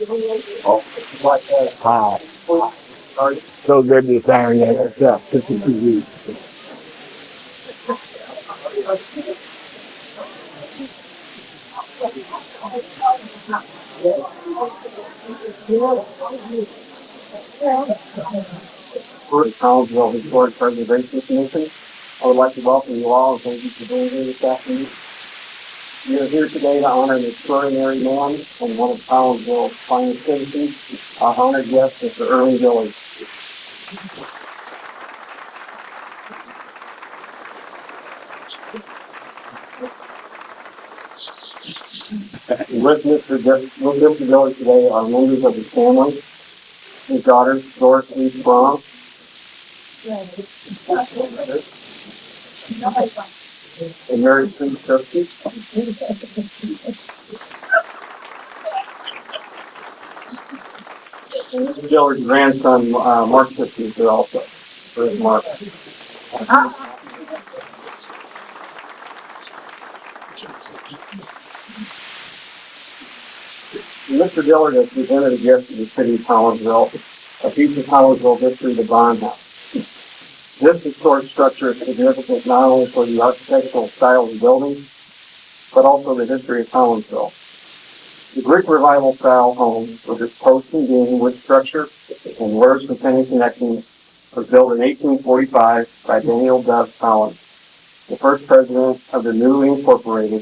Hi. So good to find that stuff. This is easy. Collinsville Historic Preservation Commission. I would like to welcome you all and thank you for being here this afternoon. We are here today to honor an extraordinary man and one of Collinsville's finest citizens, our honored guest, Mr. Irving Dilliard. With Mr. Dilliard today are members of his family, his daughter, Doris Lee Strong, and Mary Sue Churchie. Mr. Dillard's grandson, Mark Churchie, is there also. There's Mark. Mr. Dilliard has presented a gift to the city of Collinsville, a piece of Collinsville history, the Bond House. This historic structure is significant not only for the architectural style of the building, but also the history of Collinsville. The Greek Revival style home, with its post and beam wood structure and wares containing connections, was built in 1845 by Daniel Dove Collins, the first president of the newly incorporated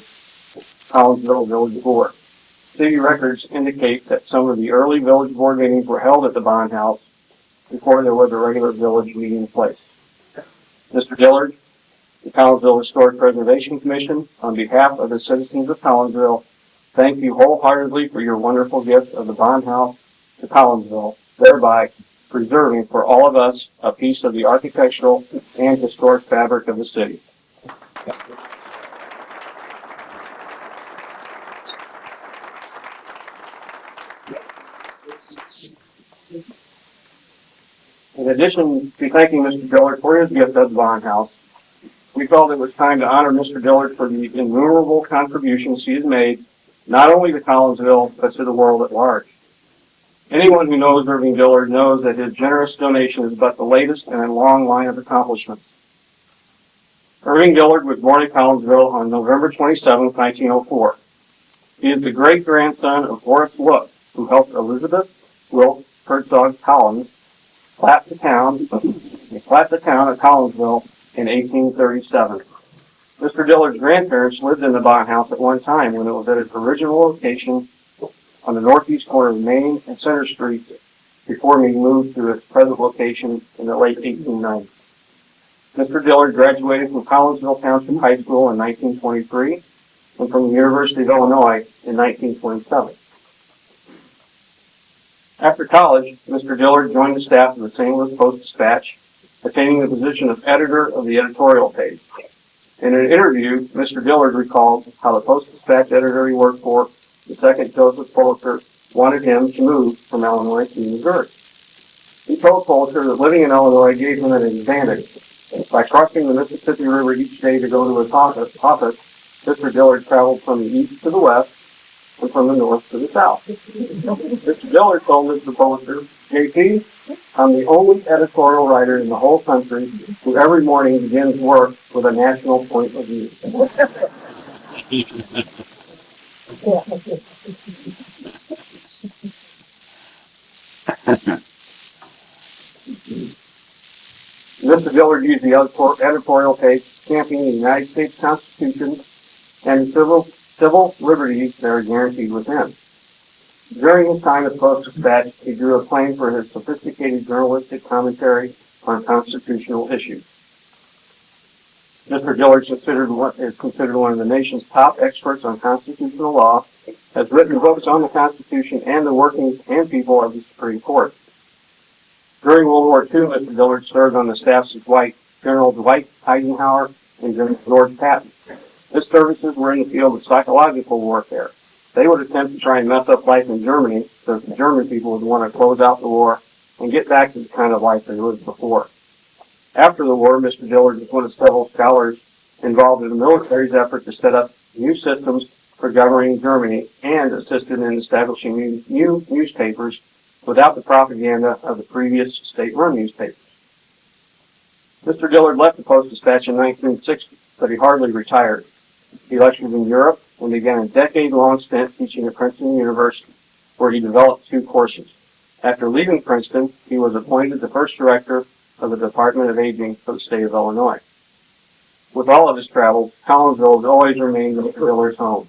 Collinsville Village Board. City records indicate that some of the early village board meetings were held at the Bond House before there was a regular village meeting place. Mr. Dilliard, the Collinsville Historic Preservation Commission, on behalf of the citizens of Collinsville, thank you wholeheartedly for your wonderful gift of the Bond House to Collinsville, thereby preserving for all of us a piece of the architectural and historic fabric of the city. In addition to thanking Mr. Dilliard for his gift of the Bond House, we felt it was time to honor Mr. Dilliard for the innumerable contributions he has made, not only to Collinsville, but to the world at large. Anyone who knows Irving Dilliard knows that his generous donation is but the latest in a long line of accomplishments. Irving Dilliard was born in Collinsville on November 27, 1904. He is the great-grandson of Horace Look, who helped Elizabeth Wilkes Hertzog Collins plat the town of Collinsville in 1837. Mr. Dillard's grandparents lived in the Bond House at one time when it was at its original location on the northeast corner of Main and Center Street before being moved to its present location in the late 1890s. Mr. Dilliard graduated from Collinsville Township High School in 1923 and from the University of Illinois in 1927. After college, Mr. Dilliard joined the staff of the St. Louis Post-Dispatch, attaining the position of editor of the editorial page. In an interview, Mr. Dilliard recalled how the Post-Dispatch editor he worked for, the second Joseph Pulitzer, wanted him to move from Illinois to Missouri. He told Pulitzer that living in Illinois gave him an advantage. By crossing the Mississippi River each day to go to his office, Mr. Dilliard traveled from the east to the west and from the north to the south. Mr. Dilliard told Mr. Pulitzer, JP, I'm the only editorial writer in the whole country who every morning begins work with a national point of view. Mr. Dilliard used the editorial page championing the United States Constitution and civil liberties that are guaranteed within. During his time at Post-Dispatch, he drew acclaim for his sophisticated journalistic commentary on constitutional issues. Mr. Dilliard is considered one of the nation's top experts on constitutional law, has written books on the Constitution and the workings and people of the Supreme Court. During World War II, Mr. Dilliard served on the staffs of General Dwight Eisenhower and General George Patton. His services were in the field of psychological warfare. They would attempt to try and mess up life in Germany so that the German people would want to close out the war and get back to the kind of life they lived before. After the war, Mr. Dilliard was one of several scholars involved in the military's effort to set up new systems for governing Germany and assisted in establishing new newspapers without the propaganda of the previous state-run newspapers. Mr. Dilliard left the Post-Dispatch in 1960, but he hardly retired. He lectured in Europe and began a decade-long stint teaching at Princeton University, where he developed 2 courses. After leaving Princeton, he was appointed the first director of the Department of Aging for the state of Illinois. With all of his travels, Collinsville has always remained Mr. Dilliard's home.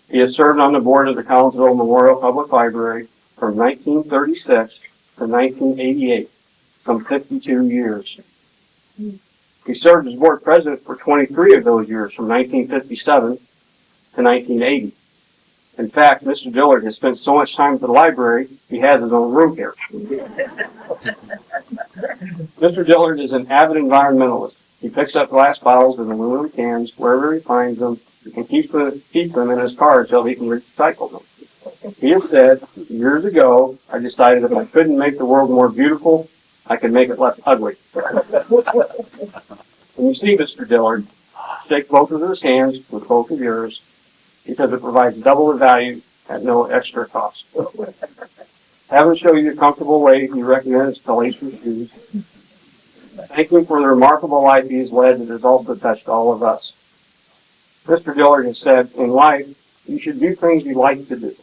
He has served on the board of the Collinsville Memorial Public Library from 1936 to 1988, some 52 years. He served as board president for 23 of those years, from 1957 to 1980. In fact, Mr. Dilliard has spent so much time at the library, he has his own room here. Mr. Dilliard is an avid environmentalist. He picks up glass bottles and aluminum cans wherever he finds them and keeps them in his car until he can recycle them. He has said, years ago, I decided if I couldn't make the world more beautiful, I could make it less ugly. When you see Mr. Dilliard, shake both of his hands with both of yours, because it provides double the value at no extra cost. Have him show you the comfortable way he recommends to lace your shoes. Thank him for the remarkable life he has led that has also touched all of us. Mr. Dilliard has said, in life, you should do things you like to do.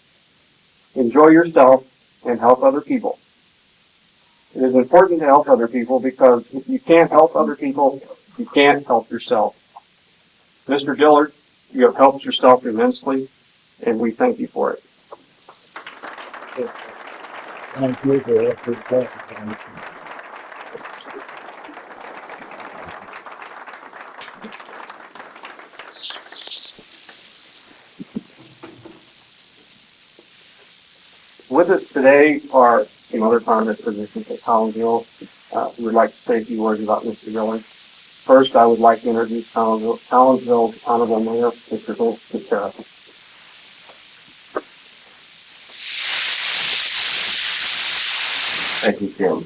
Enjoy yourself and help other people. It is important to help other people because if you can't help other people, you can't help yourself. Mr. Dilliard, you have helped yourself immensely, and we thank you for it. Thank you for that. With us today are some other prominent physicians at Collinsville who would like to say a few words about Mr. Dilliard. First, I would like to introduce Collinsville's Honorable Mayor, Mr. Dilliard. Thank you, Tim.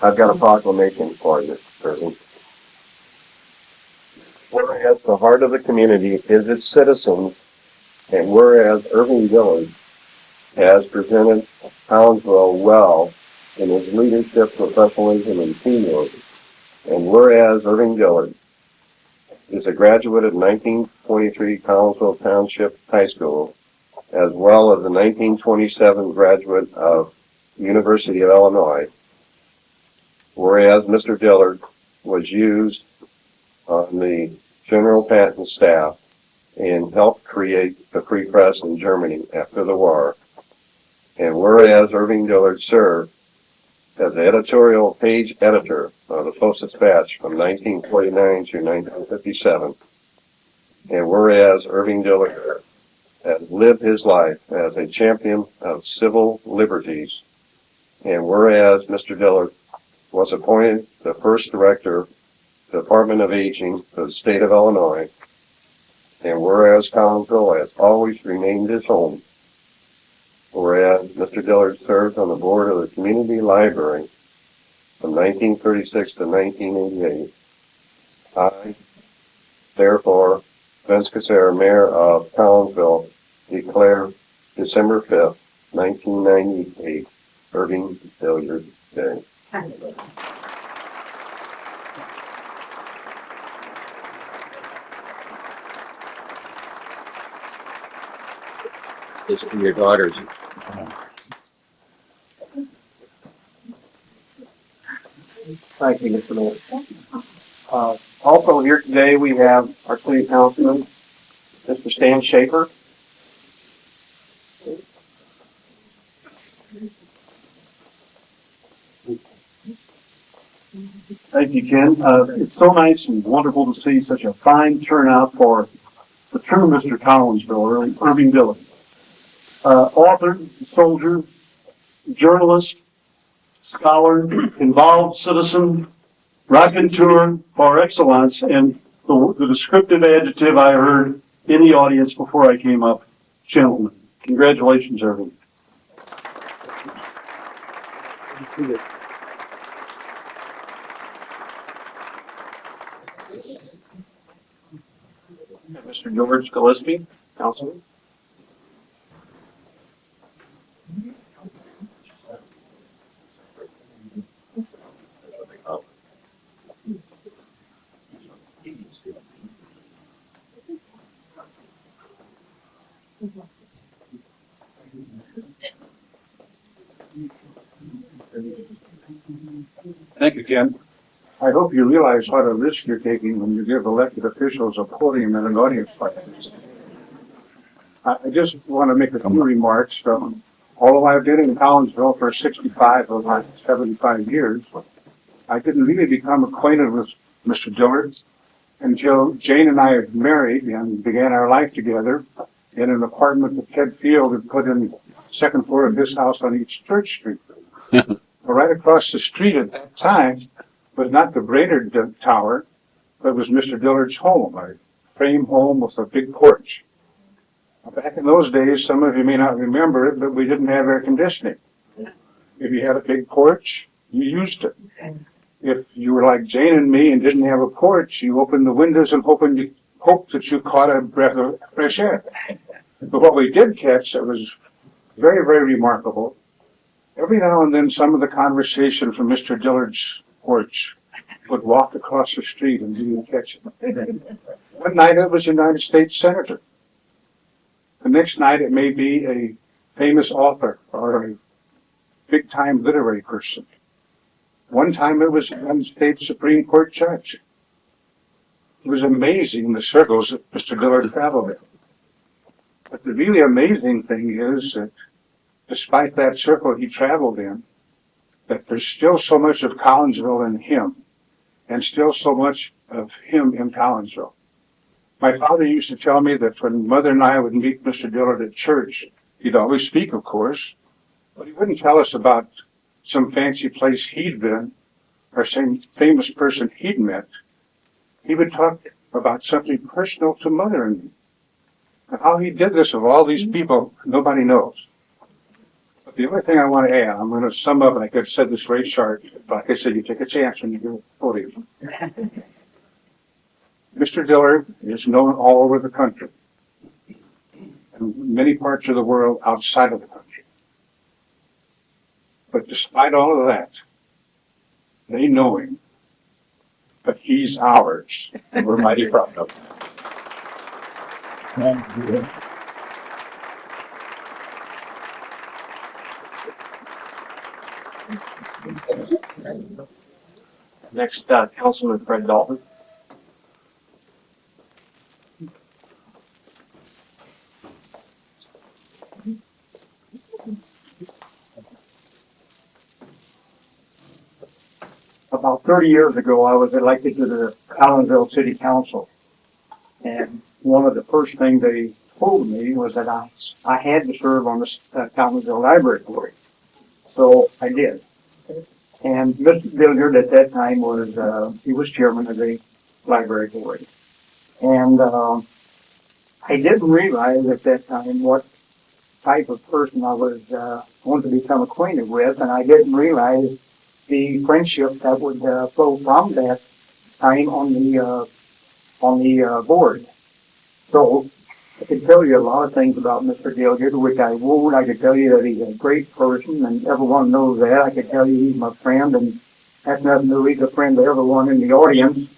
I've got a proclamation for you, Irving. Whereas the heart of the community is its citizens, and whereas Irving Dilliard has presented Collinsville well in his leadership, professionalism, and teamwork, and whereas Irving Dilliard is a graduate of 1923 Collinsville Township High School, as well as a 1927 graduate of University of Illinois, whereas Mr. Dilliard was used on the General Patton staff and helped create the free press in Germany after the war, and whereas Irving Dilliard served as the editorial page editor of the Post-Dispatch from 1949 to 1957, and whereas Irving Dilliard has lived his life as a champion of civil liberties, and whereas Mr. Dilliard was appointed the first director of the Department of Aging for the state of Illinois, and whereas Collinsville has always remained his home, whereas Mr. Dilliard served on the board of the community library from 1936 to 1988, I, therefore, Vince Cassera, Mayor of Collinsville, declare December 5th, 1998, Irving Dilliard Day. It's for your daughters. Thank you, Mr. Mayor. Also here today we have our city councilman, Mr. Stan Schaefer. Thank you, Ken. It's so nice and wonderful to see such a fine turnout for the true Mr. Collinsville, Irving Dilliard. Author, soldier, journalist, scholar, involved citizen, raconteur par excellence, and the descriptive adjective I heard in the audience before I came up, gentlemen. Congratulations, Irving. Mr. George Gillespie. Councilman? Thank you, Ken. I hope you realize what a risk you're taking when you give elected officials a podium and an audience like this. I just want to make a few remarks. Although I've been in Collinsville for 65 of my 75 years, I didn't really become acquainted with Mr. Dilliard until Jane and I had married and began our life together in an apartment that Ted Field had put in the second floor of his house on East Church Street. Right across the street at that time was not the Brainerd Tower, but was Mr. Dillard's home, a frame home with a big porch. Back in those days, some of you may not remember it, but we didn't have air conditioning. If you had a big porch, you used it. If you were like Jane and me and didn't have a porch, you opened the windows and hoped that you caught a breath of fresh air. But what we did catch that was very, very remarkable, every now and then some of the conversation from Mr. Dillard's porch would walk across the street and we would catch it. One night it was a United States Senator. The next night it may be a famous author or a big-time literary person. One time it was a United States Supreme Court judge. It was amazing the circles that Mr. Dillard traveled in. But the really amazing thing is that despite that circle he traveled in, that there's still so much of Collinsville in him, and still so much of him in Collinsville. My father used to tell me that when Mother and I would meet Mr. Dillard at church, he'd always speak, of course, but he wouldn't tell us about some fancy place he'd been or some famous person he'd met. He would talk about something personal to Mother and me. And how he did this of all these people, nobody knows. But the only thing I want to add, I'm going to sum up, and I could have said this very short, but like I said, you take a chance when you do a podium. Mr. Dillard is known all over the country and many parts of the world outside of the country. But despite all of that, they know him, but he's ours, and we're mighty proud of him. Thank you. Next, Councilman Fred Dalton. About 30 years ago, I was elected to the Collinsville City Council. And one of the first things they told me was that I had to serve on the Collinsville Library Board. So I did. And Mr. Dilliard at that time he was chairman of the library board. And I didn't realize at that time what type of person I was going to become acquainted with, and I didn't realize the friendship that would flow from that time on the board. So I could tell you a lot of things about Mr. Dilliard, which I won't. I could tell you that he's a great person, and everyone knows that. I could tell you he's my friend, and that's nothing new. He's a friend to everyone in the audience.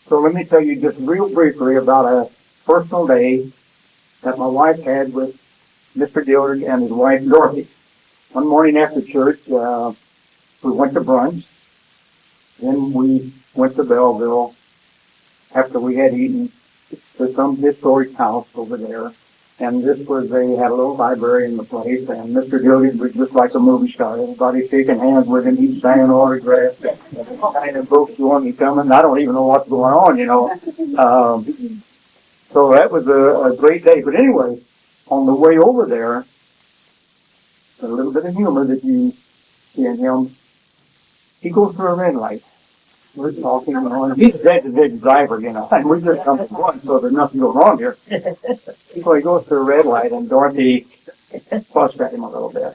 So let me tell you just real briefly about a personal day that my wife had with Mr. Dilliard and his wife, Dorothy. One morning after church, we went to brunch. Then we went to Belleville after we had eaten. There's some historic house over there. And they had a little library in the place, and Mr. Dilliard was just like a movie star. Everybody shaking hands with him, he's signing autographs, what kind of books you want me coming. I don't even know what's going on, you know. So that was a great day. But anyway, on the way over there, a little bit of humor that you see in him, he goes through a red light. We're talking, you know, and he's a big driver, you know, and we just come from one, so there's nothing going on here. So he goes through a red light, and Dorothy fussed at him a little bit.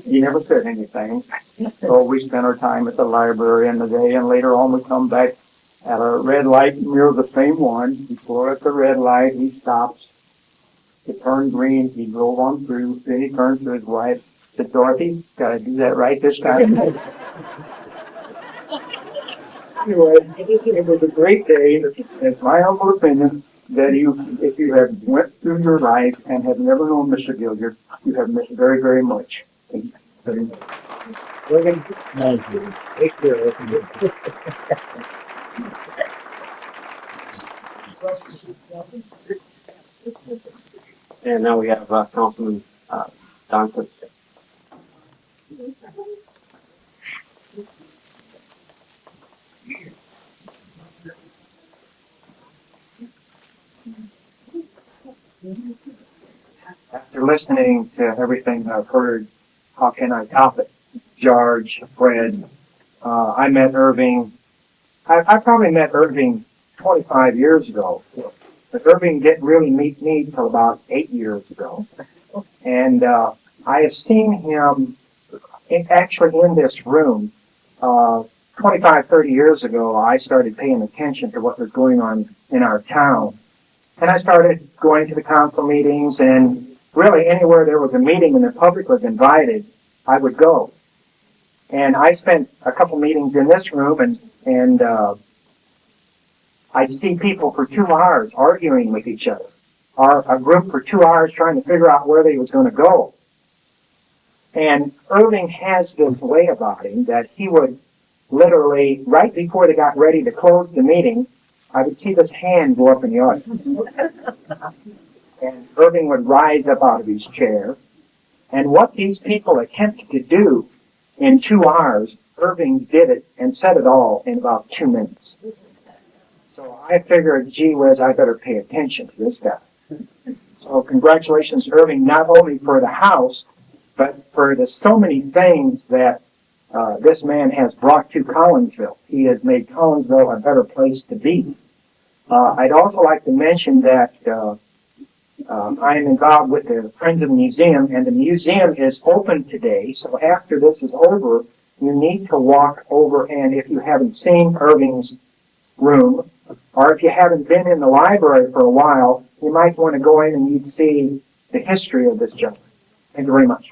He never said anything. So we spent our time at the library in the day, and later on we come back at a red light near the same one. Before at the red light, he stops, It turned green. He drove on through. Then he turned to his wife, said, "Dorothy, gotta do that right this time." Anyway, it was a great day. It's my humble opinion that if you have went through your life and have never known Mr. Dilliard, you have missed very, very much. Thank you. Thank you. Take care. And now we have Councilman Don Cliff. After listening to everything I've heard, how can I top it? George, Fred, I met Irving. I probably met Irving 25 years ago, but Irving didn't really meet me till about 8 years ago. And I have seen him actually in this room. 25, 30 years ago, I started paying attention to what was going on in our town. And I started going to the council meetings, and really anywhere there was a meeting and the public was invited, I would go. And I spent a couple meetings in this room, and I'd see people for 2 hours arguing with each other, or a group for 2 hours trying to figure out where they was going to go. And Irving has this way about him that he would literally, right before they got ready to close the meeting, I would see this hand go up in the audience. And Irving would rise up out of his chair. And what these people attempted to do in 2 hours, Irving did it and said it all in about 2 minutes. So I figured, gee whiz, I better pay attention to this guy. So congratulations, Irving, not only for the house, but for the so many things that this man has brought to Collinsville. He has made Collinsville a better place to be. I'd also like to mention that I am involved with the Friends of the Museum, and the museum is open today. So after this is over, you need to walk over, and if you haven't seen Irving's room, or if you haven't been in the library for a while, you might want to go in and you'd see the history of this gentleman. Thank you very much.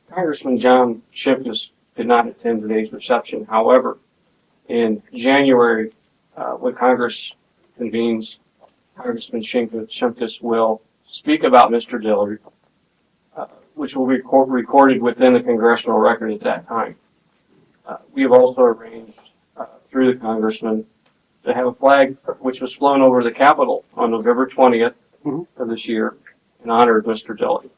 Congressman John Shiftus did not attend today's reception. However, in January, when Congress convenes, Congressman Shiftus will speak about Mr. Dilliard, which will be recorded within the congressional record at that time. We have also arranged through the congressman to have a flag which was flown over the Capitol on November 20th of this year in honor of Mr. Dilliard.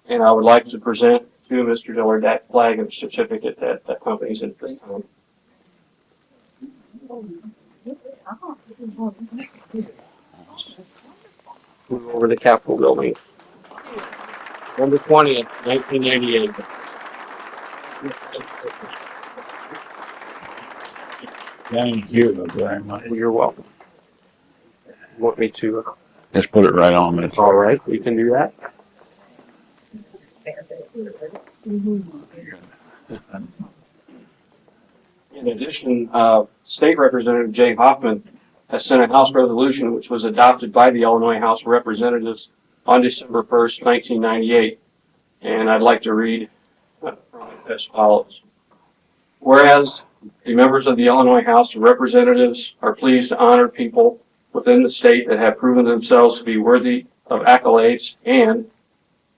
And I would like to present to Mr. Dilliard that flag and certificate that accompanies it at this time. Move over the Capitol building. November 20th, 1998. Thank you very much. You're welcome. You want me to? Just put it right on this. All right, we can do that. In addition, State Representative Jay Hoffman has sent a House resolution which was adopted by the Illinois House of Representatives on December 1st, 1998. And I'd like to read from it as follows. Whereas the members of the Illinois House of Representatives are pleased to honor people within the state that have proven themselves to be worthy of accolades, and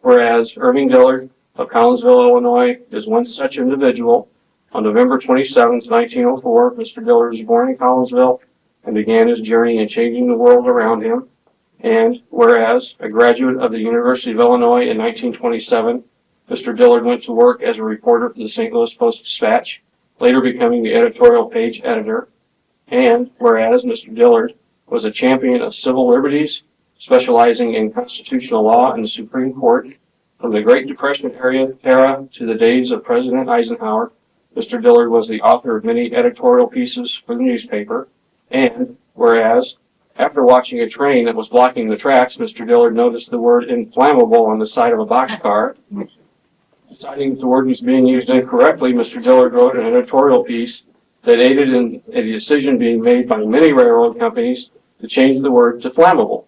whereas Irving Dilliard of Collinsville, Illinois, is one such individual. On November 27, 1904, Mr. Dilliard was born in Collinsville and began his journey in changing the world around him. And whereas a graduate of the University of Illinois in 1927, Mr. Dilliard went to work as a reporter for the St. Louis Post-Dispatch, later becoming the editorial page editor. And whereas Mr. Dilliard was a champion of civil liberties, specializing in constitutional law and the Supreme Court, from the Great Depression era to the days of President Eisenhower, Mr. Dilliard was the author of many editorial pieces for the newspaper. And whereas, After watching a train that was blocking the tracks, Mr. Dilliard noticed the word inflammable on the side of a boxcar. Deciding that the word was being used incorrectly, Mr. Dilliard wrote an editorial piece that aided in a decision being made by many railroad companies to change the word to flammable.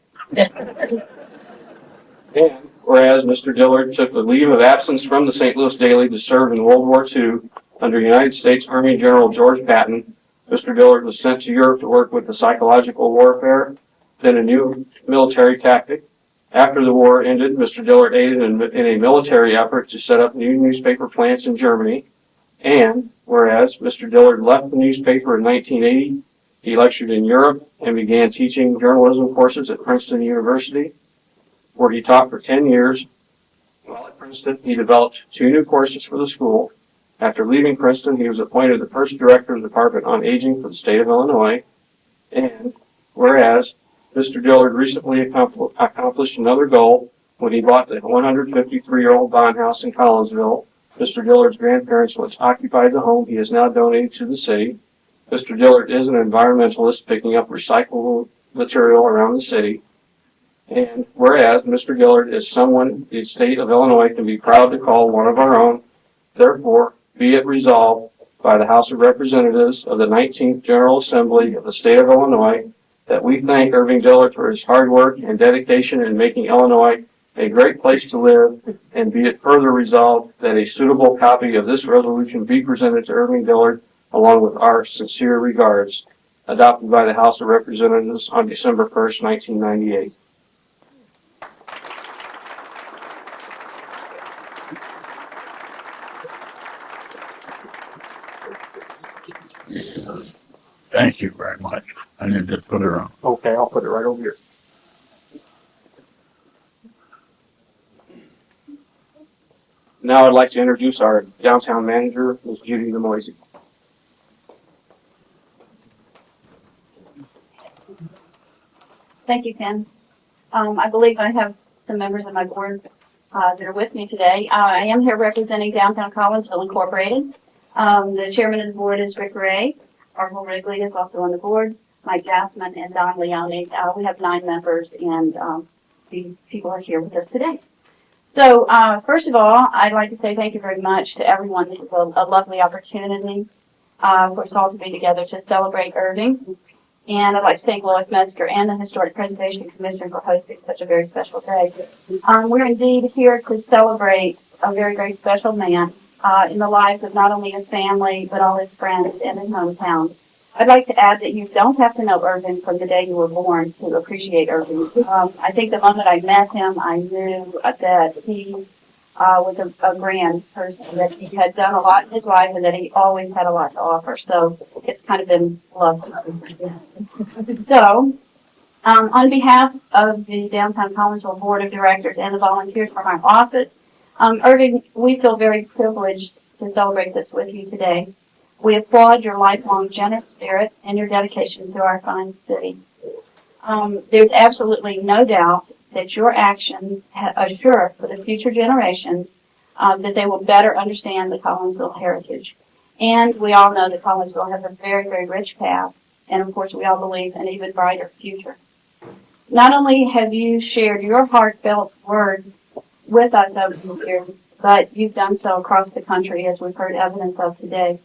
And whereas Mr. Dilliard took a leave of absence from the St. Louis Daily to serve in World War II under United States Army General George Patton, Mr. Dilliard was sent to Europe to work with the psychological warfare, then a new military tactic. After the war ended, Mr. Dilliard aided in a military effort to set up new newspaper plants in Germany. And whereas Mr. Dilliard left the newspaper in 1980, he lectured in Europe and began teaching journalism courses at Princeton University, where he taught for 10 years. While at Princeton, he developed 2 new courses for the school. After leaving Princeton, he was appointed the first director of the Department on Aging for the state of Illinois. And whereas Mr. Dilliard recently accomplished another goal when he bought the 153-year-old bond house in Collinsville. Mr. Dillard's grandparents once occupied the home he has now donated to the city. Mr. Dilliard is an environmentalist picking up recyclable material around the city. And whereas Mr. Dilliard is someone the state of Illinois can be proud to call one of our own, therefore be it resolved by the House of Representatives of the 19th General Assembly of the state of Illinois that we thank Irving Dilliard for his hard work and dedication in making Illinois a great place to live, and be it further resolved that a suitable copy of this resolution be presented to Irving Dilliard along with our sincere regards, adopted by the House of Representatives on December 1st, 1998. Thank you very much. I need to put her on. Okay, I'll put it right over here. Now I'd like to introduce our downtown manager, Ms. Judy Lemoisey. Thank you, Ken. I believe I have some members of my board that are with me today. I am here representing Downtown Collinsville Incorporated. The chairman of the board is Rick Ray. Arnold Wrigley is also on the board. Mike Gassman and Don Leone. We have 9 members, and these people are here with us today. So, first of all, I'd like to say thank you very much to everyone. This is a lovely opportunity for us all to be together to celebrate Irving. And I'd like to thank Lois Metzger and the Historic Preservation Commission for hosting such a very special day. We're indeed here to celebrate a very, very special man in the lives of not only his family, but all his friends and his hometown. I'd like to add that you don't have to know Irving from the day you were born to appreciate Irving. I think the moment I met him, I knew that he was a grand person, that he had done a lot in his life, and that he always had a lot to offer. So it's kind of been love. So, on behalf of the Downtown Collinsville Board of Directors and the volunteers from our office, Irving, we feel very privileged to celebrate this with you today. We applaud your lifelong generous spirit and your dedication to our fine city. There's absolutely no doubt that your actions assure for the future generations that they will better understand the Collinsville heritage. And we all know that Collinsville has a very, very rich past, and of course we all believe an even brighter future. Not only have you shared your heartfelt words with us over the years, but you've done so across the country, as we've heard evidence of today.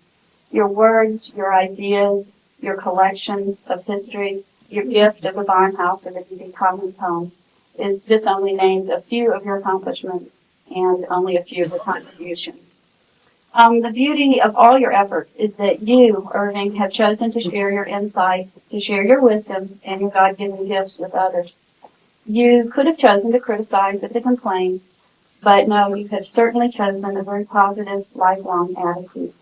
Your words, your ideas, your collections of history, your gift of the barn house or the D.D. Collins home is just only names a few of your accomplishments and only a few of the contributions. The beauty of all your efforts is that you, Irving, have chosen to share your insight, to share your wisdom and your God-given gifts with others. You could have chosen to criticize or to complain, but no, you have certainly chosen a very positive, lifelong attitude.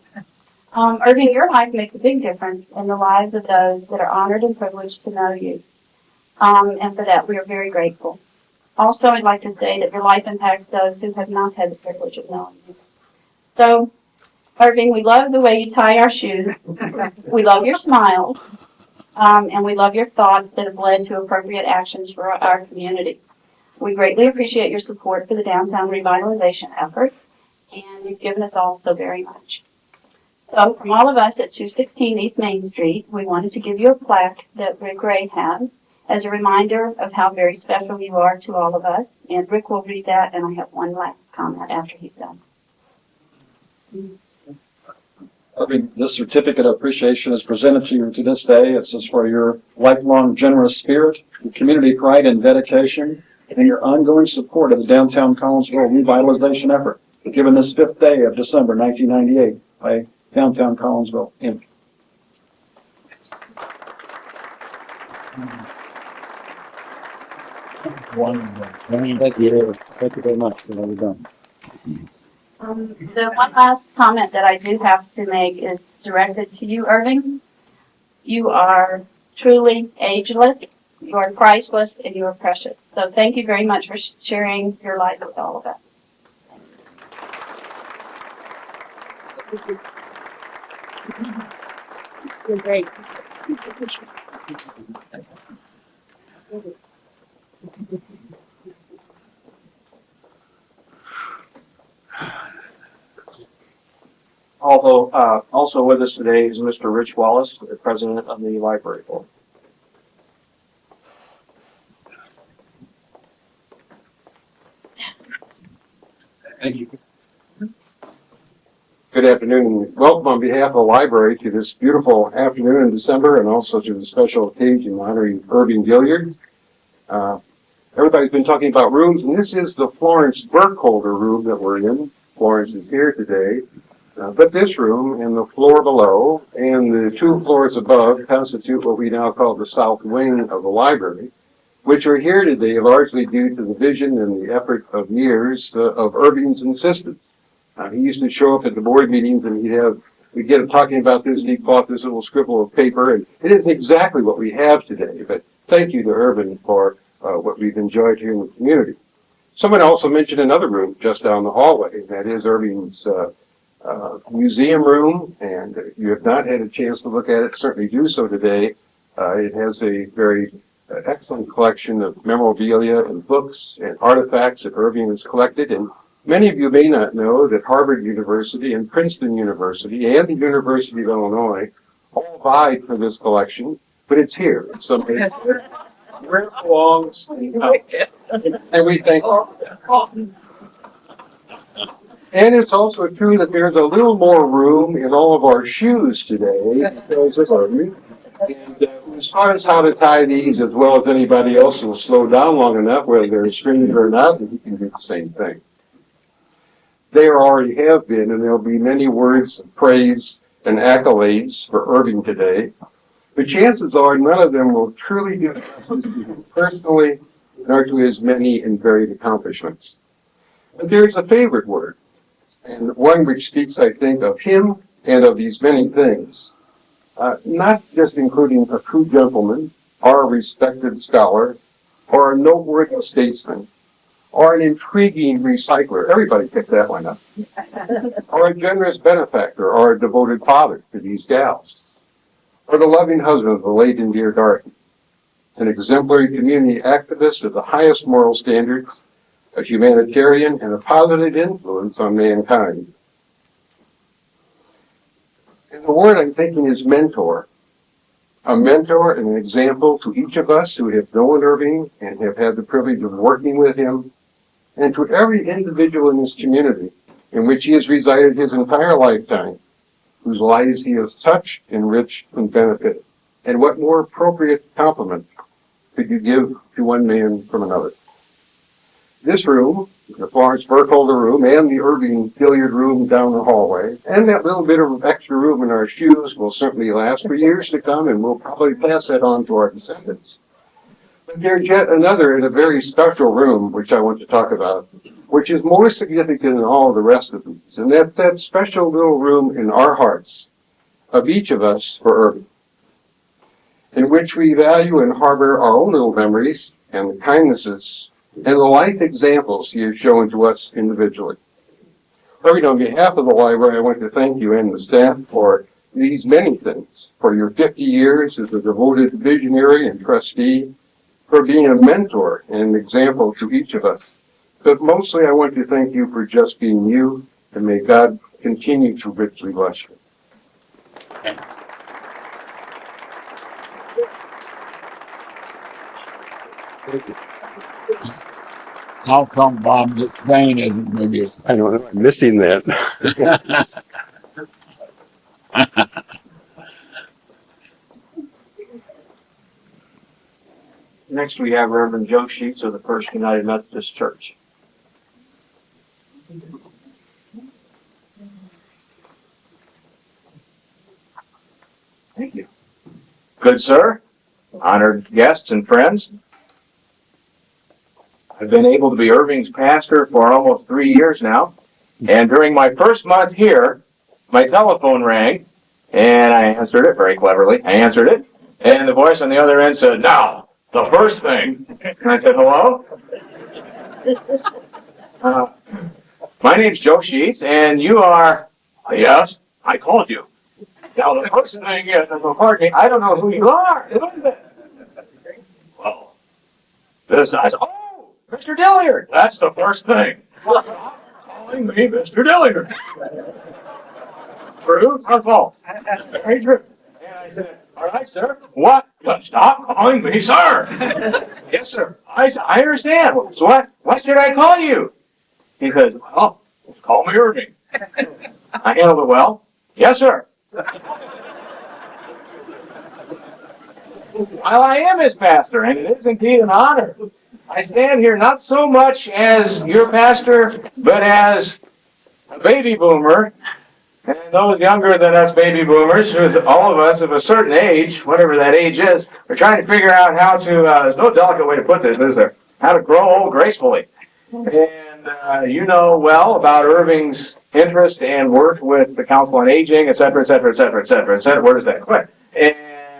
Irving, your life makes a big difference in the lives of those that are honored and privileged to know you. And for that, we are very grateful. Also, I'd like to say that your life impacts those who have not had the privilege of knowing you. So, Irving, we love the way you tie our shoes. We love your smile. And we love your thoughts that have led to appropriate actions for our community. We greatly appreciate your support for the downtown revitalization effort, and you've given us all so very much. So, from all of us at 216 East Main Street, we wanted to give you a plaque that Rick Ray has, as a reminder of how very special you are to all of us. And Rick will read that, and I have one last comment after he's done. Irving, this certificate of appreciation is presented to you to this day. It says for your lifelong generous spirit, your community pride and dedication, and your ongoing support of the downtown Collinsville revitalization effort, given this 5th day of December 1998 by Downtown Collinsville, Inc. Thank you. Thank you very much. Well done. The one last comment that I do have to make is directed to you, Irving. You are truly ageless, you are priceless, and you are precious. So thank you very much for sharing your life with all of us. You're great. Although, also with us today is Mr. Rich Wallace, the president of the library board. Thank you. Good afternoon, and welcome on behalf of the library to this beautiful afternoon in December, and also to the special occasion honoring Irving Dilliard. Everybody's been talking about rooms, and this is the Florence Burkholder room that we're in. Florence is here today, but this room and the floor below and the 2 floors above constitute what we now call the south wing of the library, which are here today largely due to the vision and the effort of years of Irving's insistence. He used to show up at the board meetings and we'd get him talking about this, and he'd pull out this little scribble of paper, and it isn't exactly what we have today, but thank you to Irving for what we've enjoyed here in the community. Someone also mentioned another room just down the hallway, and that is Irving's museum room, and if you have not had a chance to look at it, certainly do so today. It has a very excellent collection of memorabilia and books and artifacts that Irving has collected, and many of you may not know that Harvard University and Princeton University and the University of Illinois all vied for this collection, but it's here. So where it belongs, and we thank you. And it's also true that there's a little more room in all of our shoes today because of Irving. And as far as how to tie these, as well as anybody else will slow down long enough, whether they're a stranger or not, you can do the same thing. There already have been, and there'll be many words of praise and accolades for Irving today. But chances are none of them will truly do justice to him personally, nor to his many and varied accomplishments. But there's a favorite word, and one which speaks, I think, of him and of these many things. Not just including a true gentleman, or a respected scholar, or a noteworthy statesman, or an intriguing recycler. Everybody picked that one up. Or a generous benefactor, or a devoted father to these gals. Or the loving husband of the late and dear Dorothy. An exemplary community activist of the highest moral standards, a humanitarian, and a positive influence on mankind. And the word I'm thinking is mentor. A mentor and an example to each of us who have known Irving and have had the privilege of working with him, and to every individual in this community in which he has resided his entire lifetime, whose lives he has touched, enriched, and benefited. And what more appropriate compliment could you give to one man from another? This room, the Florence Burkholder room, and the Irving Dilliard room down the hallway, and that little bit of extra room in our shoes will certainly last for years to come, and we'll probably pass that on to our descendants. But there's yet another and a very special room which I want to talk about, which is more significant than all of the rest of these, and that's that special little room in our hearts of each of us for Irving, in which we value and harbor our own little memories and the kindnesses and the life examples he has shown to us individually. Irving, on behalf of the library, I want to thank you and the staff for these many things, for your 50 years as a devoted visionary and trustee, for being a mentor and an example to each of us. But mostly I want to thank you for just being you, and may God continue to richly bless you. How come Bob Spain isn't with you? I don't know, I'm missing that. Next, we have Reverend Joe Sheets of the First United Methodist Church. Thank you. Good sir, honored guests and friends. I've been able to be Irving's pastor for almost 3 years now. And during my first month here, my telephone rang, and I answered it very cleverly. I answered it, and the voice on the other end said, "Now, the first thing." And I said, "Hello? My name's Joe Sheets, and you are..." "Yes, I called you." "Now, the first thing is..." "Pardon me, I don't know who you are. Who is it?" "Well, this..." I said, "Oh, Mr. Dilliard, that's the first thing." "Stop calling me Mr. Dilliard." "True or false?" "Very true." And I said, "All right, sir. What?" "Well, stop calling me sir." "Yes, sir. I understand. So what should I call you?" He said, "Well, call me Irving." I handled it well. "Yes, sir." While I am his pastor, and it is indeed an honor, I stand here not so much as your pastor, but as a baby boomer, and those younger than us baby boomers, who all of us of a certain age, whatever that age is, are trying to figure out how to, there's no delicate way to put this, is there? How to grow old gracefully. And you know well about Irving's interest and work with the Council on Aging, et cetera, et cetera, et cetera, et cetera, et cetera. Where does that quit? And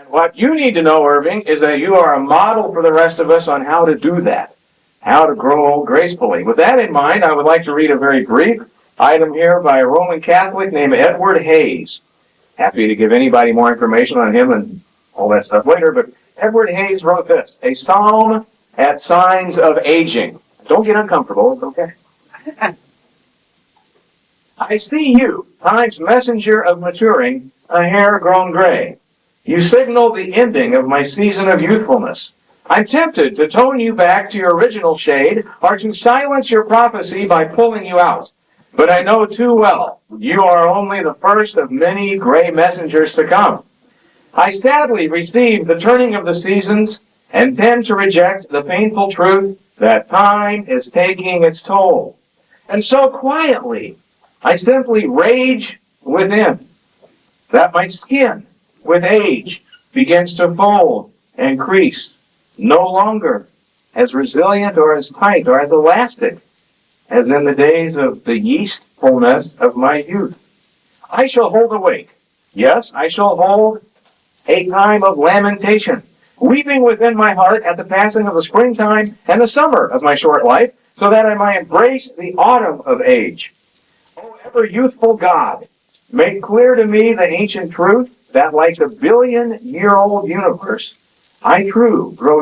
what you need to know, Irving, is that you are a model for the rest of us on how to do that, how to grow old gracefully. With that in mind, I would like to read a very brief item here by a Roman Catholic named Edward Hayes. Happy to give anybody more information on him and all that stuff later, but Edward Hayes wrote this: "A psalm at signs of aging." Don't get uncomfortable, it's okay. "I see you, time's messenger of maturing, a hair grown gray. You signal the ending of my season of youthfulness. I'm tempted to tone you back to your original shade, or to silence your prophecy by pulling you out. But I know too well, you are only the first of many gray messengers to come. I sadly receive the turning of the seasons, and tend to reject the painful truth that time is taking its toll. And so quietly, I simply rage within, that my skin, with age, begins to fold and crease, no longer as resilient or as tight or as elastic as in the days of the yeastfulness of my youth. I shall hold awake. Yes, I shall hold a time of lamentation, weeping within my heart at the passing of the springtime and the summer of my short life, so that I might embrace the autumn of age. O ever youthful God, make clear to me the ancient truth that, like the billion-year-old universe, I too grow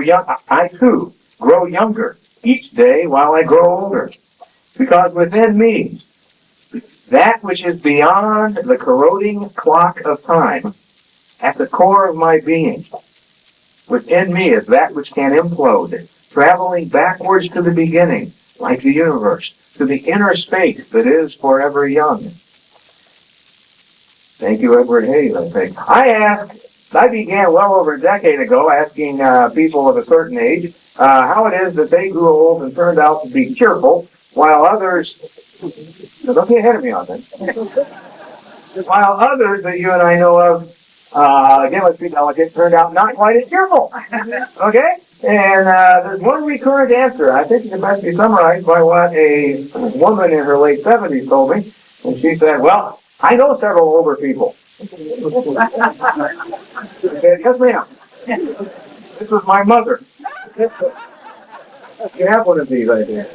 younger each day while I grow older. Because within me, that which is beyond the corroding clock of time, at the core of my being, within me is that which can implode, traveling backwards to the beginning, like the universe, to the inner space that is forever young. Thank you, Edward Hayes, I think. I began well over a decade ago asking people of a certain age how it is that they grew old and turned out to be cheerful, while others, don't get ahead of me on this, while others that you and I know of, again, let's be delicate, turned out not quite as cheerful. Okay? And there's one recurrent answer. I think it can best be summarized by what a woman in her late 70s told me. And she said, "Well, I know several older people." I said, "Yes, ma'am. This was my mother." You have one of these, I think.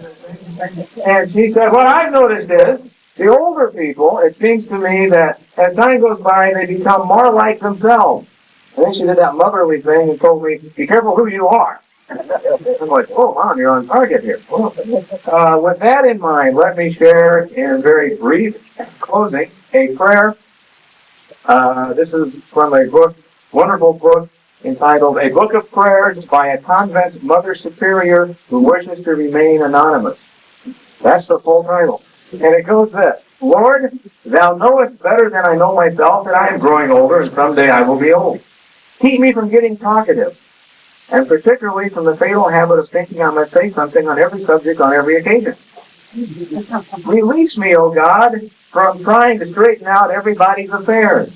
And she said, "What I've noticed is, the older people, it seems to me that as time goes by, they become more like themselves." And then she did that motherly thing and told me, "Be careful who you are." I'm like, "Oh, Mom, you're on target here." With that in mind, let me share in very brief closing a prayer. This is from a book, wonderful book entitled A Book of Prayers by a Convent Mother Superior Who Wishes to Remain Anonymous. That's the full title. And it goes this: Lord, thou knowest better than I know myself that I am growing older and someday I will be old. Keep me from getting talkative, and particularly from the fatal habit of thinking I must say something on every subject on every occasion. Release me, O God, from trying to straighten out everybody's affairs.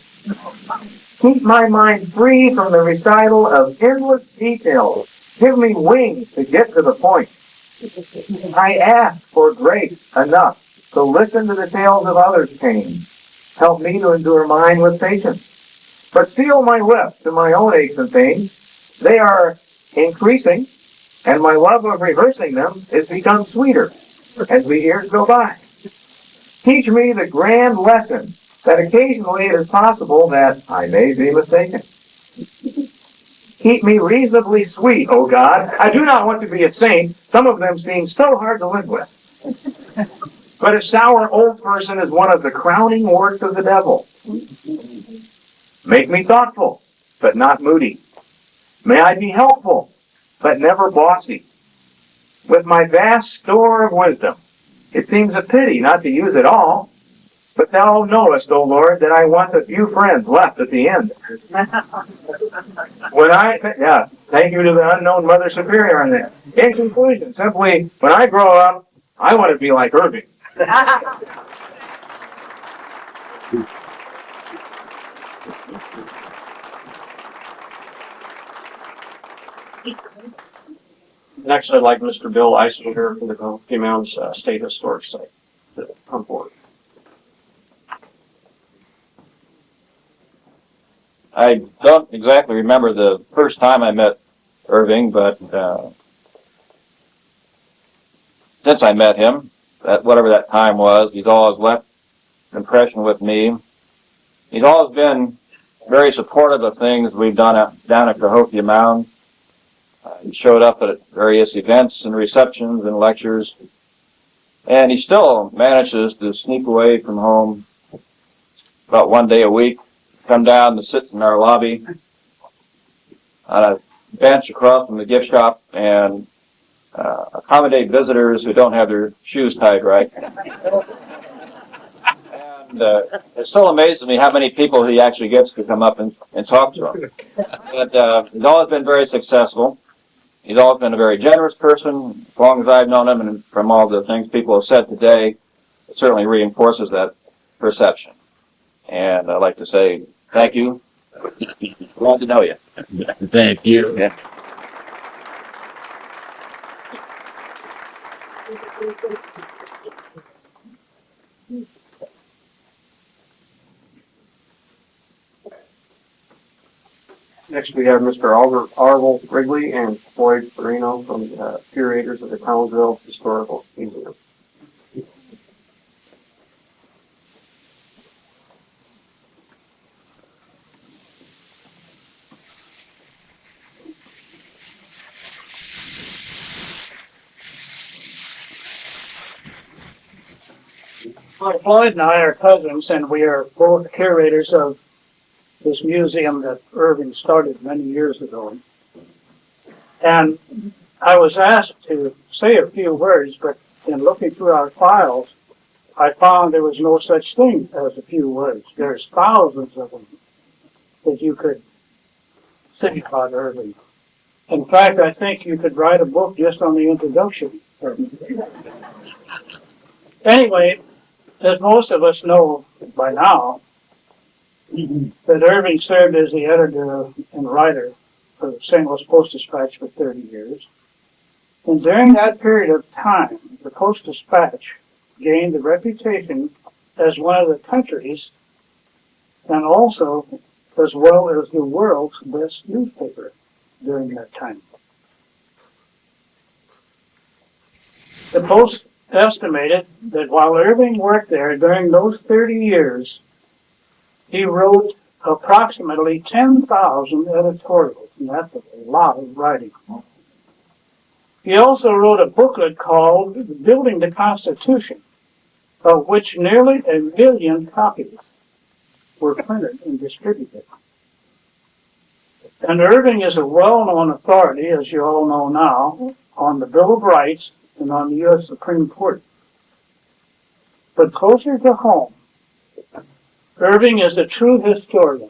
Keep my mind free from the recital of endless details. Give me wings to get to the point. I ask for grace enough to listen to the tales of others' pains. Help me to endure mine with patience. But seal my lips to my own aches and pains. They are increasing, and my love of rehearsing them has become sweeter as the years go by. Teach me the grand lesson that occasionally it is possible that I may be mistaken. Keep me reasonably sweet, O God. I do not want to be a saint. Some of them seem so hard to live with. But a sour old person is one of the crowning works of the devil. Make me thoughtful, but not moody. May I be helpful, but never bossy. With my vast store of wisdom, it seems a pity not to use it all. But thou knowest, O Lord, that I want a few friends left at the end. Thank you to the unknown Mother Superior on that. In conclusion, simply, when I grow up, I want to be like Irving. Next, I'd like Mr. Bill Eisinger from the Coffee Mounds State Historic Site to come forward. I don't exactly remember the first time I met Irving, but since I met him, whatever that time was, he's always left an impression with me. He's always been very supportive of things we've done down at Cahokia Mound. He showed up at various events and receptions and lectures, and he still manages to sneak away from home about one day a week, come down to sit in our lobby on a bench across from the gift shop and accommodate visitors who don't have their shoes tied right. And it so amazes me how many people he actually gets to come up and talk to him. But he's always been very successful. He's always been a very generous person, as long as I've known him, and from all the things people have said today, it certainly reinforces that perception. And I'd like to say thank you. Glad to know you. Thank you. Yeah. Next, we have Mr. Arvel Wrigley and Floyd Farino from the curators of the Collinsville Historical Museum. Well, Floyd and I are cousins, and we are both curators of this museum that Irving started many years ago. And I was asked to say a few words, but in looking through our files, I found there was no such thing as a few words. There's thousands of them that you could say about Irving. In fact, I think you could write a book just on the introduction. Anyway, as most of us know by now, that Irving served as the editor and writer for the St. Louis Post-Dispatch for 30 years. And during that period of time, the Post-Dispatch gained a reputation as one of the country's and also as well as the world's best newspaper during that time. The Post estimated that while Irving worked there during those 30 years, he wrote approximately 10,000 editorials, and that's a lot of writing. He also wrote a booklet called Building the Constitution, of which nearly 1 million copies were printed and distributed. And Irving is a well-known authority, as you all know now, on the Bill of Rights and on the U.S. Supreme Court. But closer to home, Irving is a true historian.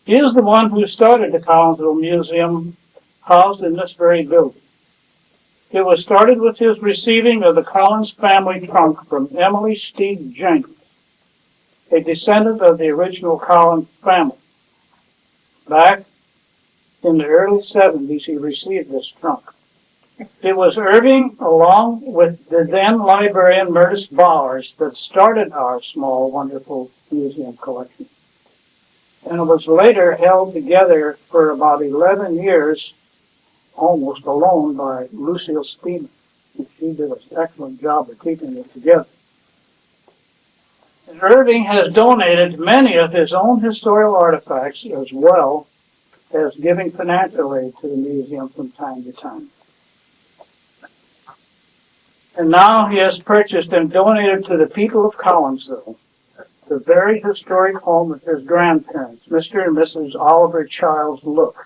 He is the one who started the Collinsville Museum, housed in this very building. It was started with his receiving of the Collins family trunk from Emily Steed Jenkins, a descendant of the original Collins family. Back in the early 70s, he received this trunk. It was Irving, along with the then librarian Mertis Bowers, that started our small, wonderful museum collection. And it was later held together for about 11 years, almost alone, by Lucille Steeman. She did an excellent job of keeping it together. And Irving has donated many of his own historical artifacts as well as giving financial aid to the museum from time to time. And now he has purchased and donated to the people of Collinsville the very historic home of his grandparents, Mr. and Mrs. Oliver Charles Look.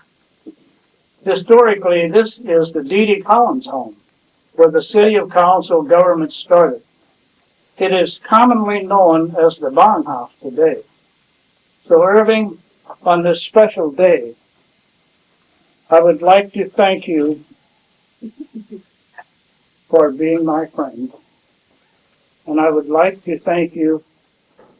Historically, this is the D.D. Collins home, where the city of Collinsville government started. It is commonly known as the Barn House today. So Irving, on this special day, I would like to thank you for being my friend. And I would like to thank you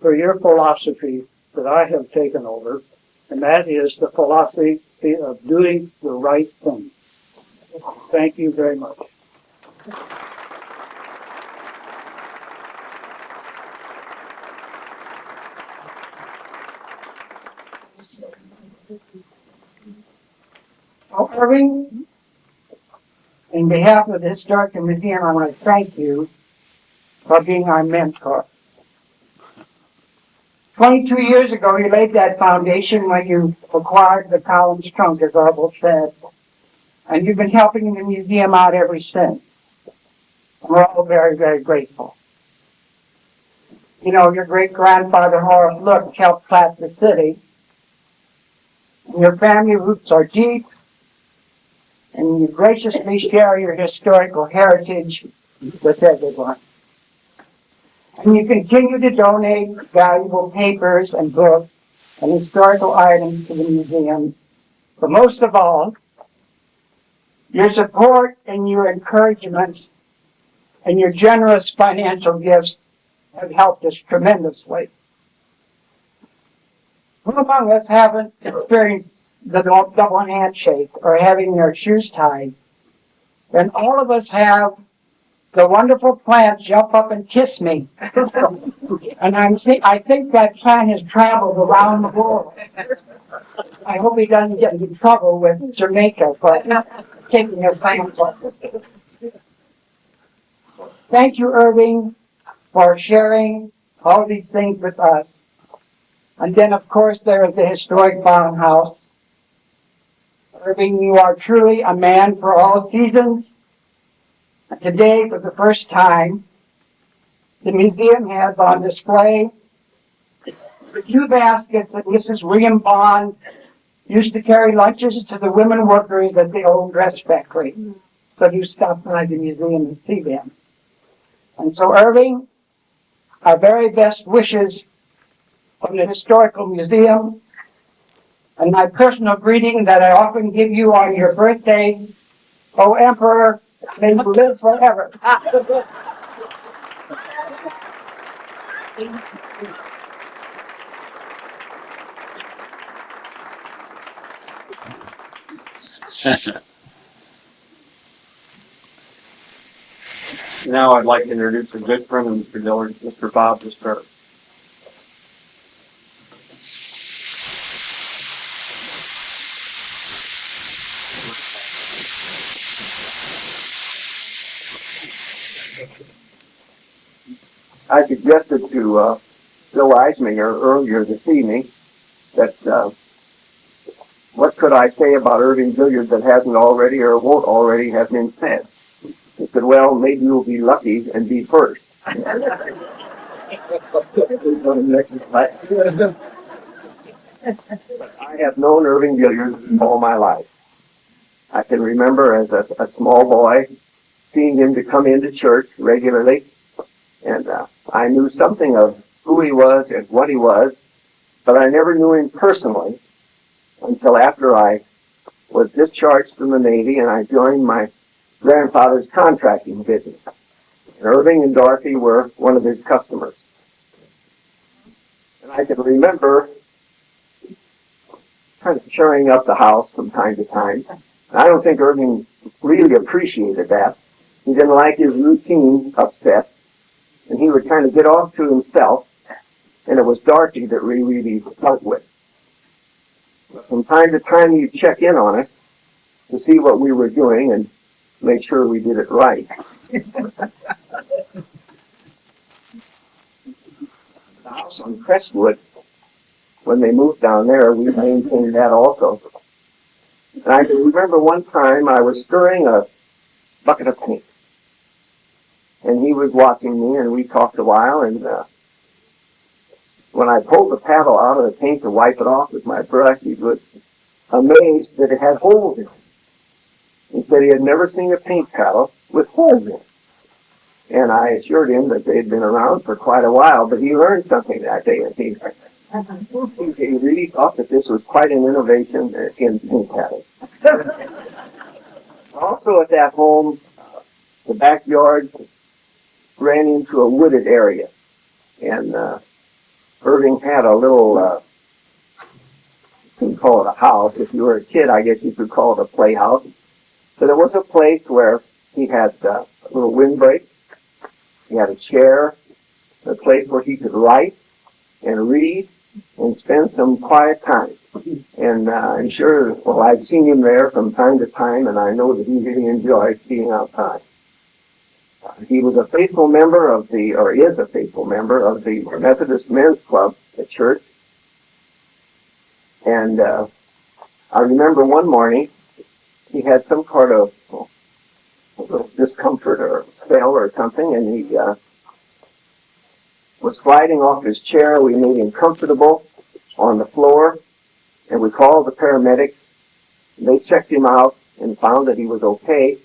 for your philosophy that I have taken over, and that is the philosophy of doing the right thing. Thank you very much. Well, Irving, in behalf of the Historical Museum, I want to thank you for being our mentor. 22 years ago, you laid that foundation when you acquired the Collins trunk, as Arvel said, and you've been helping the museum out ever since. We're all very, very grateful. You know, your great-grandfather, Horace Look, helped plant the city. And your family roots are deep, and you graciously share your historical heritage with everyone. And you continue to donate valuable papers and books and historical items to the museum. But most of all, your support and your encouragement and your generous financial gifts have helped us tremendously. Who among us haven't experienced the double handshake or having their shoes tied? And all of us have the wonderful plant jump up and kiss me. And I think that plant has traveled around the world. I hope he doesn't get into trouble with Jamaica for taking his plants off. Thank you, Irving, for sharing all these things with us. And then, of course, there is the historic Barn House. Irving, you are truly a man for all seasons. Today, for the first time, the museum has on display the 2 baskets that Mrs. William Bond used to carry lunches to the women workers at the old dress factory. So you stop by the museum and see them. And so, Irving, our very best wishes from the Historical Museum, and my personal greeting that I often give you on your birthday, O Emperor, may you live forever. Now I'd like to introduce a good friend of Mr. Dilliard, Mr. Bob Disturbed. I suggested to Bill Eisminger earlier this evening that what could I say about Irving Dilliard that hasn't already or won't already have been said? He said, well, maybe you'll be lucky and be first. But I have known Irving Dilliard all my life. I can remember as a small boy seeing him to come into church regularly, and I knew something of who he was and what he was, but I never knew him personally until after I was discharged from the Navy and I joined my grandfather's contracting business. And Irving and Dorothy were one of his customers. And I can remember kind of tearing up the house from time to time. And I don't think Irving really appreciated that. He didn't like his routine upset, and he would kind of get off to himself, and it was Dorothy that we really dealt with. But from time to time, he'd check in on us to see what we were doing and make sure we did it right. The house on Crestwood, when they moved down there, we maintained that also. And I can remember one time I was stirring a bucket of paint. And he was watching me, and we talked a while, and when I pulled the paddle out of the paint to wipe it off with my brush, he was amazed that it had holes in it. He said he had never seen a paint paddle with holes in it. And I assured him that they'd been around for quite a while, but he learned something that day, and he really thought that this was quite an innovation in paint paddles. Also at that home, the backyard ran into a wooded area, and Irving had a little, you can call it a house. If you were a kid, I guess you could call it a playhouse. But it was a place where he had a little windbreak, he had a chair, a place where he could write and read and spend some quiet time. And I'm sure, well, I've seen him there from time to time, and I know that he really enjoys being outside. He was a faithful member of is a faithful member of the Methodist Men's Club at church. And I remember one morning he had some kind of a little discomfort or spell or something, and he was sliding off his chair. We made him comfortable on the floor, and we called the paramedics. They checked him out and found that he was okay.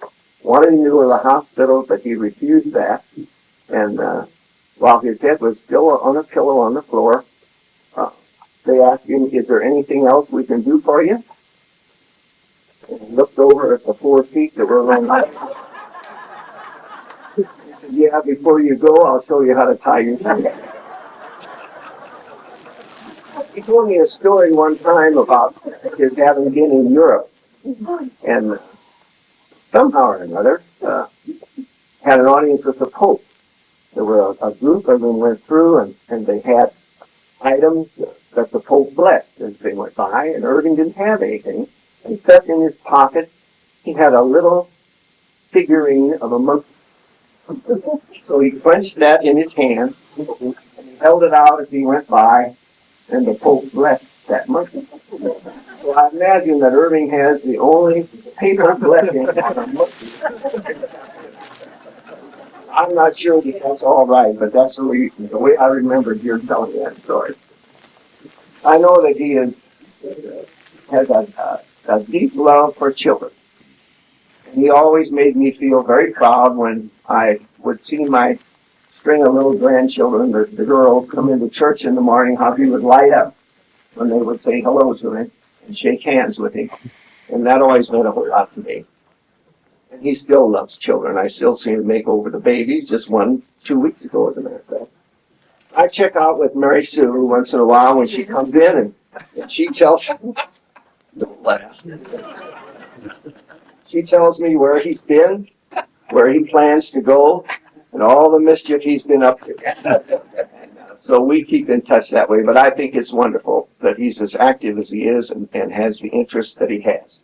Wanted him to go to the hospital, but he refused that. And while his head was still on a pillow on the floor, they asked him, "Is there anything else we can do for you?" And he looked over at the 4 feet that were around the He said, "Yeah, before you go, I'll show you how to tie your shoes." He told me a story one time about his having been in Europe, and somehow or another, had an audience with the Pope. There were a group of them went through, and they had items that the Pope blessed as they went by, and Irving didn't have anything. He stuck in his pocket, he had a little figurine of a monkey. So he clenched that in his hand, and he held it out as he went by, and the Pope blessed that monkey. So I imagine that Irving has the only paper blessing on a monkey. I'm not sure that that's all right, but that's the way I remembered you're telling that story. I know that he has a deep love for children. And he always made me feel very proud when I would see my string of little grandchildren, the girls, come into church in the morning, how he would light up when they would say hello to him and shake hands with him. And that always meant a whole lot to me. And he still loves children. I still see him make over the babies, just 2 weeks ago, as a matter of fact. I check out with Mary Sue once in a while when she comes in, and she tells me, don't laugh. She tells me where he's been, where he plans to go, and all the mischief he's been up to. So we keep in touch that way, but I think it's wonderful that he's as active as he is and has the interests that he has.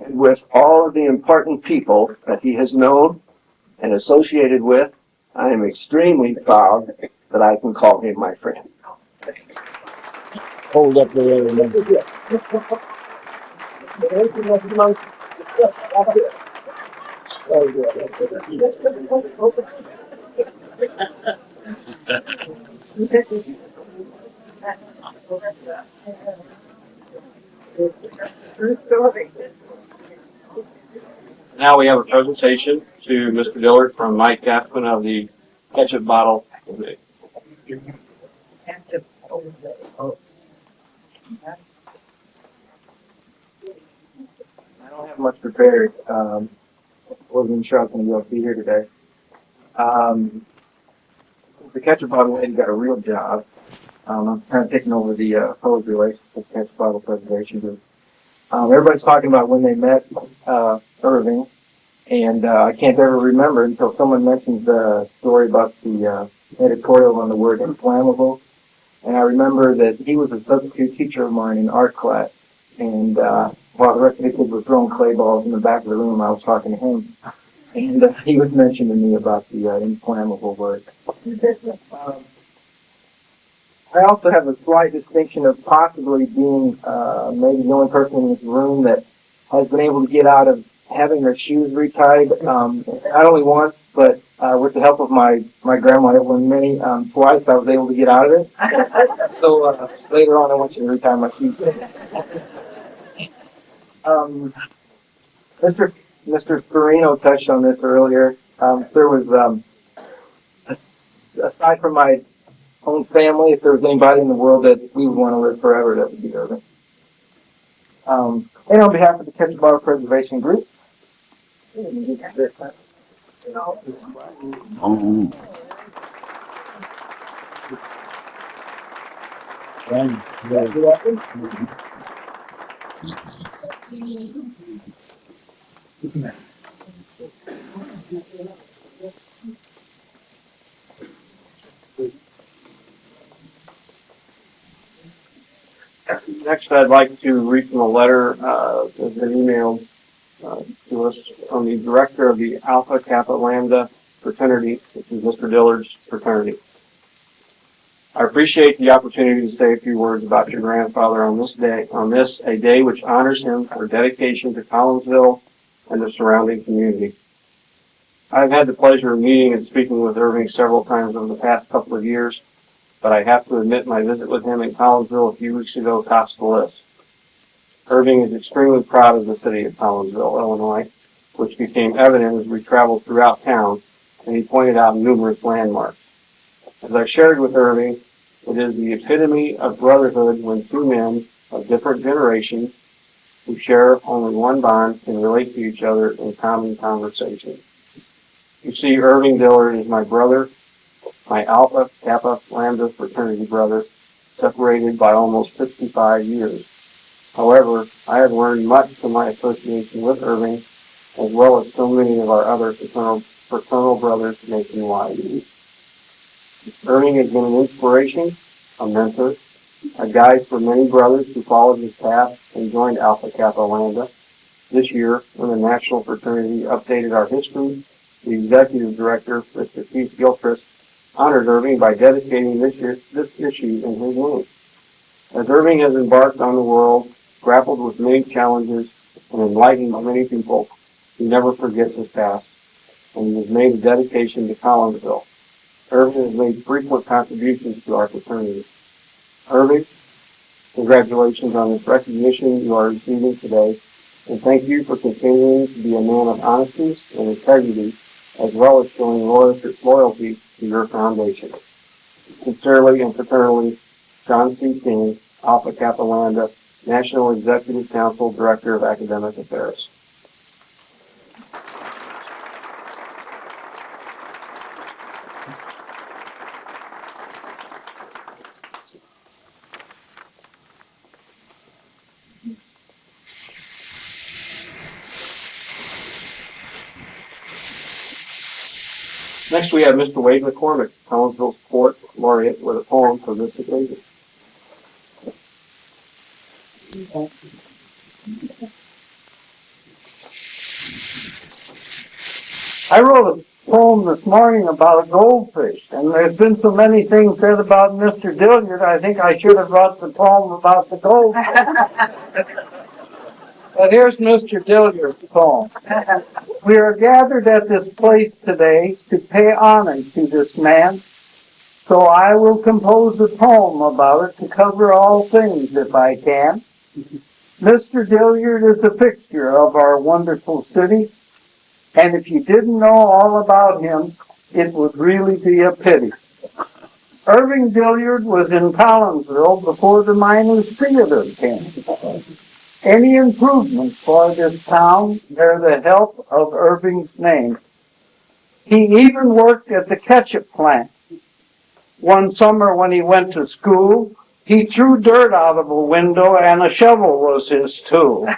And with all of the important people that he has known and associated with, I am extremely proud that I can call him my friend. Hold up the other one. This is it. Now we have a presentation to Mr. Dilliard from Mike Gaffman of the Ketchup Bottle Committee. I don't have much prepared. Wasn't sure I was going to be able to be here today. The Ketchup Bottle lady got a real job. I'm kind of taking over the public relations with Ketchup Bottle Preservation Group. Everybody's talking about when they met Irving, and I can't ever remember until someone mentions the story about the editorial on the word inflammable. And I remember that he was a substitute teacher of mine in art class, and while the rest of the kids were throwing clay balls in the back of the room, I was talking to him, and he was mentioning to me about the inflammable word. I also have a slight distinction of possibly being maybe the only person in this room that has been able to get out of having their shoes retied, not only once, but with the help of my grandma, twice I was able to get out of it. So later on I want you to retie my shoes. Mr. Sperino touched on this earlier. There was, aside from my own family, if there was anybody in the world that we would want to live forever, that would be Irving. And on behalf of the Ketchup Bottle Preservation Group, Next, I'd like to read from a letter that's been emailed to us from the director of the Alpha Kappa Lambda fraternity, which is Mr. Dillard's fraternity. I appreciate the opportunity to say a few words about your grandfather on this, a day which honors him for dedication to Collinsville and the surrounding community. I've had the pleasure of meeting and speaking with Irving several times over the past couple of years, but I have to admit my visit with him in Collinsville a few weeks ago tops the list. Irving is extremely proud of the city of Collinsville, Illinois, which became evident as we traveled throughout town, and he pointed out numerous landmarks. As I shared with Irving, it is the epitome of brotherhood when two men of different generations who share only one bond can relate to each other in common conversation. You see, Irving Dilliard is my brother, my Alpha Kappa Lambda fraternity brother, separated by almost 65 years. However, I have learned much from my association with Irving, as well as so many of our other fraternal brothers nationwide. Irving has been an inspiration, a mentor, a guide for many brothers who followed his path and joined Alpha Kappa Lambda. This year, when the National Fraternity updated our history, the executive director, Mr. Keith Gilchrist, honored Irving by dedicating this issue in his name. As Irving has embarked on the world, grappled with many challenges, and enlightened many people, he never forgets his past, and he has made a dedication to Collinsville. Irving has made frequent contributions to our fraternity. Irving, congratulations on this recognition you are receiving today, and thank you for continuing to be a man of honesty and integrity, as well as showing loyalty to your foundation. Sincerely and fraternally, John C. King, Alpha Kappa Lambda, National Executive Council Director of Academic Affairs. Next, we have Mr. Wade McCormick, Collinsville Sport Laureate, with a poem for this occasion. I wrote a poem this morning about a goldfish, and there's been so many things said about Mr. Dilliard, I think I should have wrote the poem about the goldfish. But here's Mr. Dilliard's poem. We are gathered at this place today to pay honor to this man, so I will compose a poem about it to cover all things if I can. Mr. Dilliard is a fixture of our wonderful city, and if you didn't know all about him, it would really be a pity. Irving Dilliard was in Collinsville before the Miners Theater came. Any improvements for this town bear the help of Irving's name. He even worked at the ketchup plant. One summer when he went to school, he threw dirt out of a window and a shovel was his tool.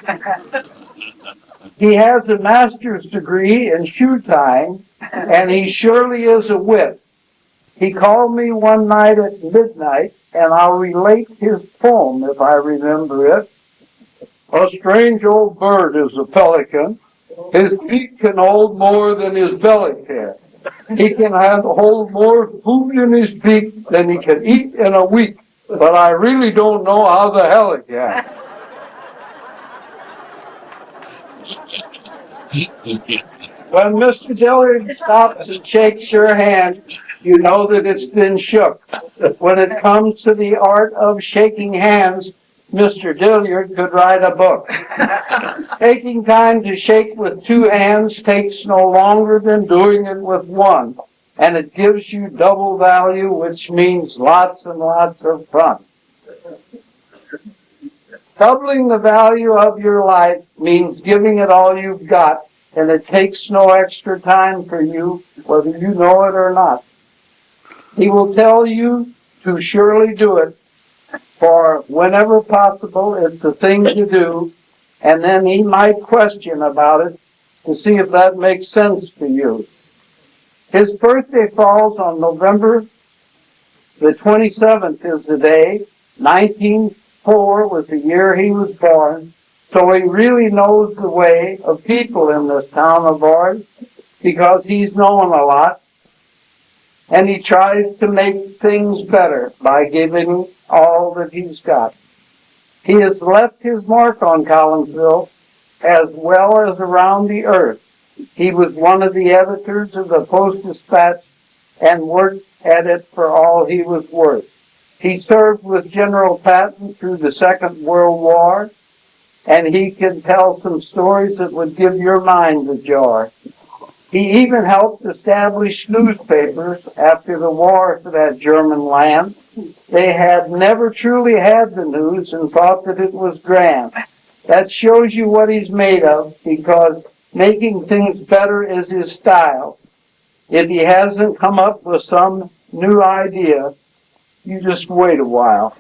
He has a master's degree in shoe tying, and he surely is a wit. He called me one night at midnight, and I'll relate his poem if I remember it. A strange old bird is a pelican. His beak can hold more than his belly can. He can hold more food in his beak than he can eat in a week. But I really don't know how the hell he can. When Mr. Dilliard stops and shakes your hand, you know that it's been shook. When it comes to the art of shaking hands, Mr. Dilliard could write a book. Taking time to shake with two hands takes no longer than doing it with one, and it gives you double value, which means lots and lots of fun. Doubling the value of your life means giving it all you've got, and it takes no extra time for you, whether you know it or not. He will tell you to surely do it, for whenever possible, it's the thing to do, and then he might question about it to see if that makes sense to you. His birthday falls on November the 27th is the day. 1904 was the year he was born, so he really knows the way of people in this town of ours because he's known a lot, and he tries to make things better by giving all that he's got. He has left his mark on Collinsville as well as around the earth. He was one of the editors of the Post-Dispatch and worked at it for all he was worth. He served with General Patton through the Second World War, and he can tell some stories that would give your mind a jar. He even helped establish newspapers after the war for that German land. They had never truly had the news and thought that it was grand. That shows you what he's made of, because making things better is his style. If he hasn't come up with some new idea, you just wait a while.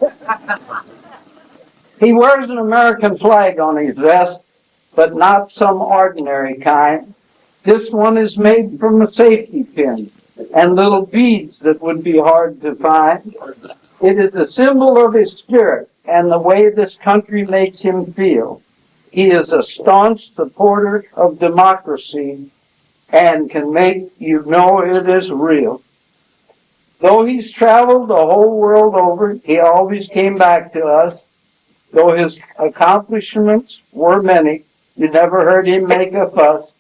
He wears an American flag on his vest, but not some ordinary kind. This one is made from a safety pin and little beads that would be hard to find. It is a symbol of his spirit and the way this country makes him feel. He is a staunch supporter of democracy and can make you know it is real. Though he's traveled the whole world over, he always came back to us. Though his accomplishments were many, you never heard him make a fuss.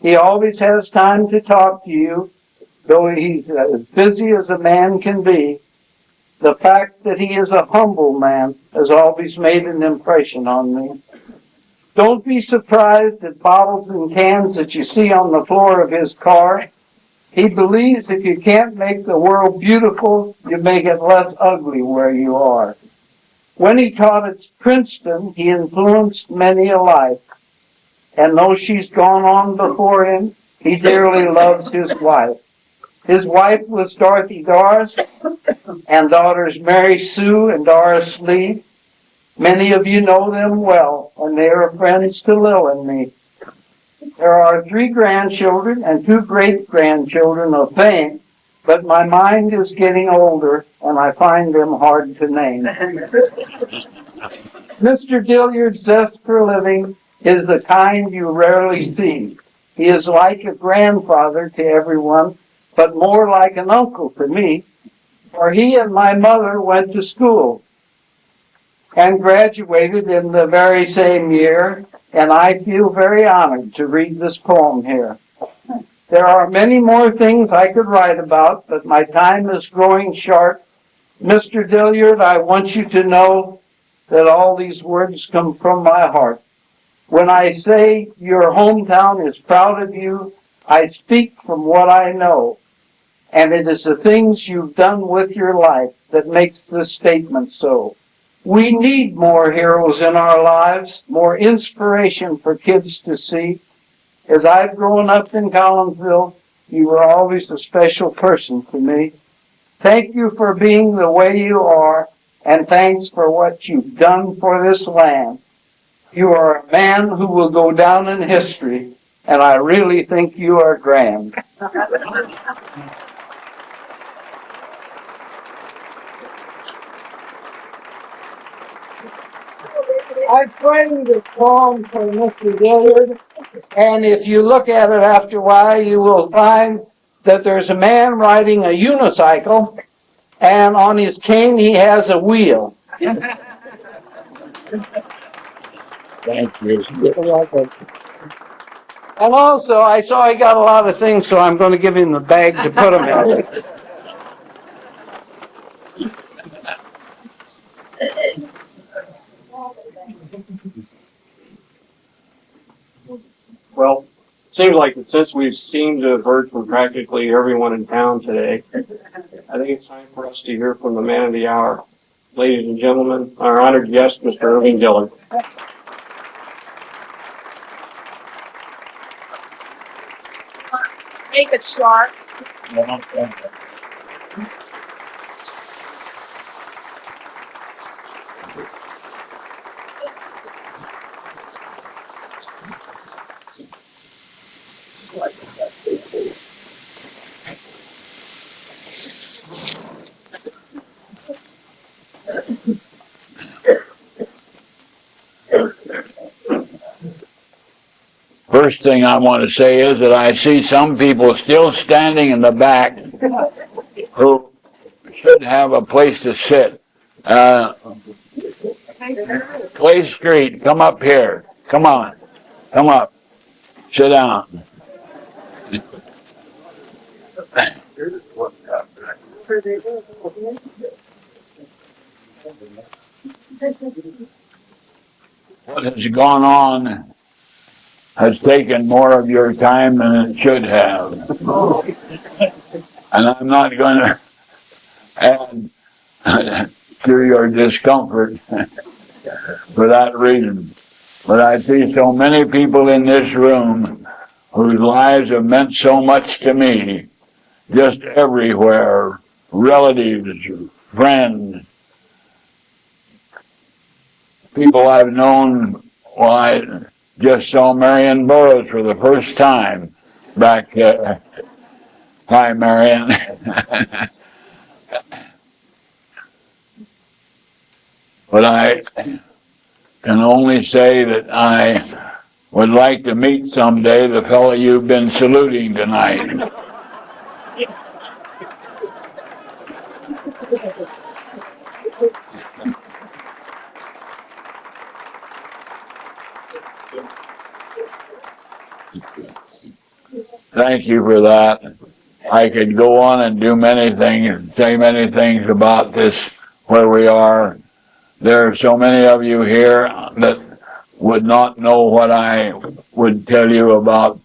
He always has time to talk to you, though he's as busy as a man can be. The fact that he is a humble man has always made an impression on me. Don't be surprised at bottles and cans that you see on the floor of his car. He believes if you can't make the world beautiful, you make it less ugly where you are. When he taught at Princeton, he influenced many a life. And though she's gone on before him, he dearly loves his wife. His wife was Dorothy Doris, and daughters Mary Sue and Doris Lee. Many of you know them well, and they are friends to Lil and me. There are 3 grandchildren and 2 great-grandchildren of fame, but my mind is getting older, and I find them hard to name. Mr. Dilliard's zest for living is the kind you rarely see. He is like a grandfather to everyone, but more like an uncle to me, for he and my mother went to school and graduated in the very same year, and I feel very honored to read this poem here. There are many more things I could write about, but my time is growing short. Mr. Dilliard, I want you to know that all these words come from my heart. When I say your hometown is proud of you, I speak from what I know. And it is the things you've done with your life that makes this statement so. We need more heroes in our lives, more inspiration for kids to see. As I've grown up in Collinsville, you were always a special person to me. Thank you for being the way you are, and thanks for what you've done for this land. You are a man who will go down in history, and I really think you are grand. I framed this poem for Mr. Dilliard, and if you look at it after a while, you will find that there's a man riding a unicycle, and on his cane he has a wheel. Thank you. And also, I saw he got a lot of things, so I'm going to give him the bag to put them in. Well, seems like since we've seemed to have heard from practically everyone in town today, I think it's time for us to hear from the man of the hour. Ladies and gentlemen, our honored guest, Mr. Irving Dilliard. Make it short. First thing I want to say is that I see some people still standing in the back who should have a place to sit. Clay Street, come up here. Come on. Come up. Sit down. What has gone on has taken more of your time than it should have. And I'm not going to add to your discomfort for that reason. But I see so many people in this room whose lives have meant so much to me, just everywhere, relatives, friends, people I've known. Well, I just saw Marion Burroughs for the first time back. Hi, Marion. But I can only say that I would like to meet someday the fellow you've been saluting tonight. Thank you for that. I could go on and do many things, and say many things about this, where we are. There are so many of you here that would not know what I would tell you about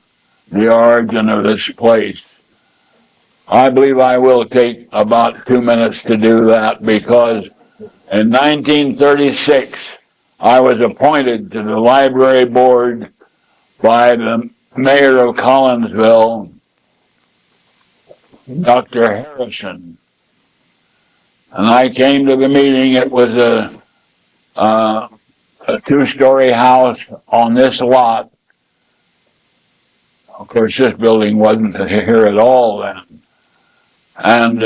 the origin of this place. I believe I will take about 2 minutes to do that, because in 1936, I was appointed to the library board by the mayor of Collinsville, Dr. Harrison. And I came to the meeting. It was a two-story house on this lot. Of course, this building wasn't here at all then. And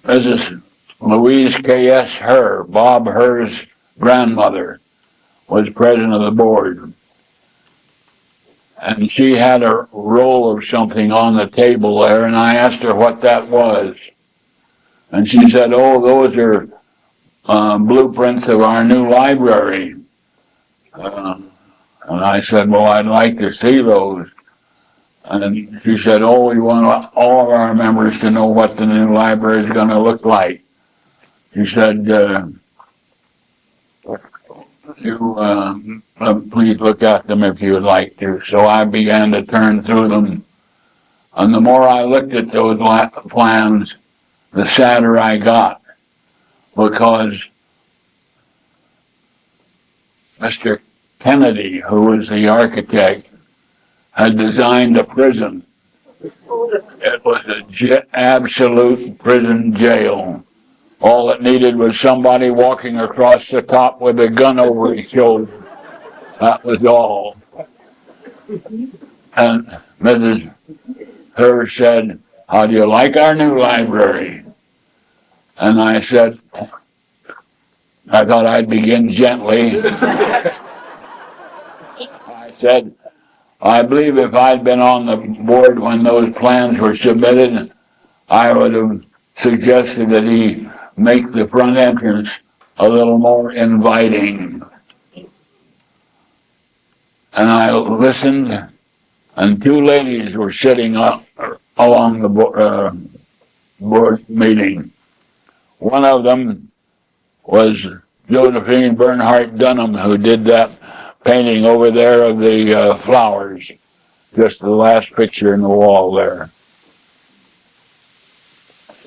Mrs. Louise K.S. Herr, Bob Herr's grandmother, was president of the board. And she had a roll of something on the table there, and I asked her what that was. And she said, "Oh, those are blueprints of our new library." And I said, well, I'd like to see those. And she said, oh, we want all of our members to know what the new library is going to look like. She said, please look at them if you would like to. So I began to turn through them. And the more I looked at those plans, the sadder I got. Because Mr. Kennedy, who was the architect, had designed a prison. It was an absolute prison jail. All it needed was somebody walking across the top with a gun over his shoulder. That was all. And Mrs. Hurd said, how do you like our new library? And I said, I thought I'd begin gently. I said, I believe if I'd been on the board when those plans were submitted, I would have suggested that he make the front entrance a little more inviting. And I listened, and two ladies were sitting up along the board meeting. One of them was Josephine Bernhardt Dunham, who did that painting over there of the flowers, just the last picture in the wall there.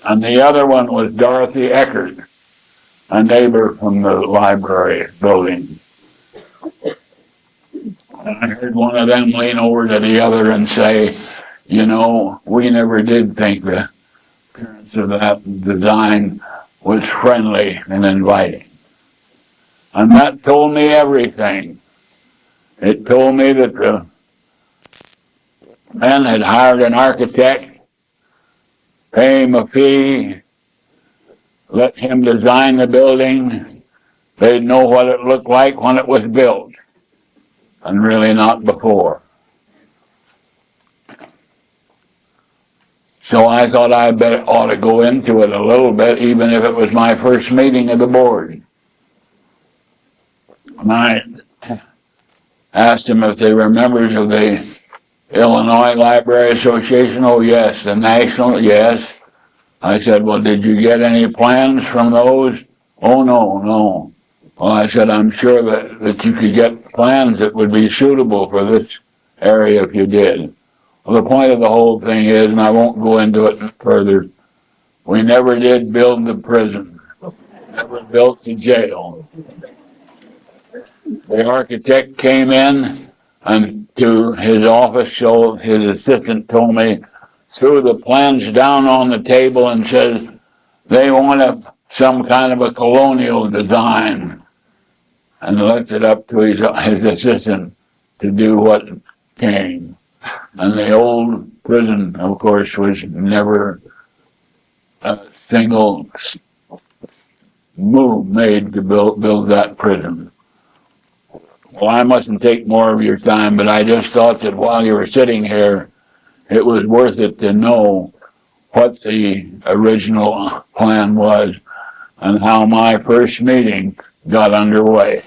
And the other one was Dorothy Eckert, a neighbor from the library building. And I heard one of them lean over to the other and say, you know, we never did think the appearance of that design was friendly and inviting. And that told me everything. It told me that the men had hired an architect, pay him a fee, let him design the building. They'd know what it looked like when it was built, and really not before. So I thought I ought to go into it a little bit, even if it was my first meeting of the board. And I asked them if they were members of the Illinois Library Association. Oh, yes. The National, yes. I said, well, did you get any plans from those? Oh, no. Well, I said, I'm sure that you could get plans that would be suitable for this area if you did. Well, the point of the whole thing is, and I won't go into it further, we never did build the prison. Never built the jail. The architect came in and to his office, so his assistant told me, threw the plans down on the table and says, they want some kind of a colonial design, and left it up to his assistant to do what came. And the old prison, of course, was never a single move made to build that prison. Well, I mustn't take more of your time, but I just thought that while you were sitting here, it was worth it to know what the original plan was and how my first meeting got underway.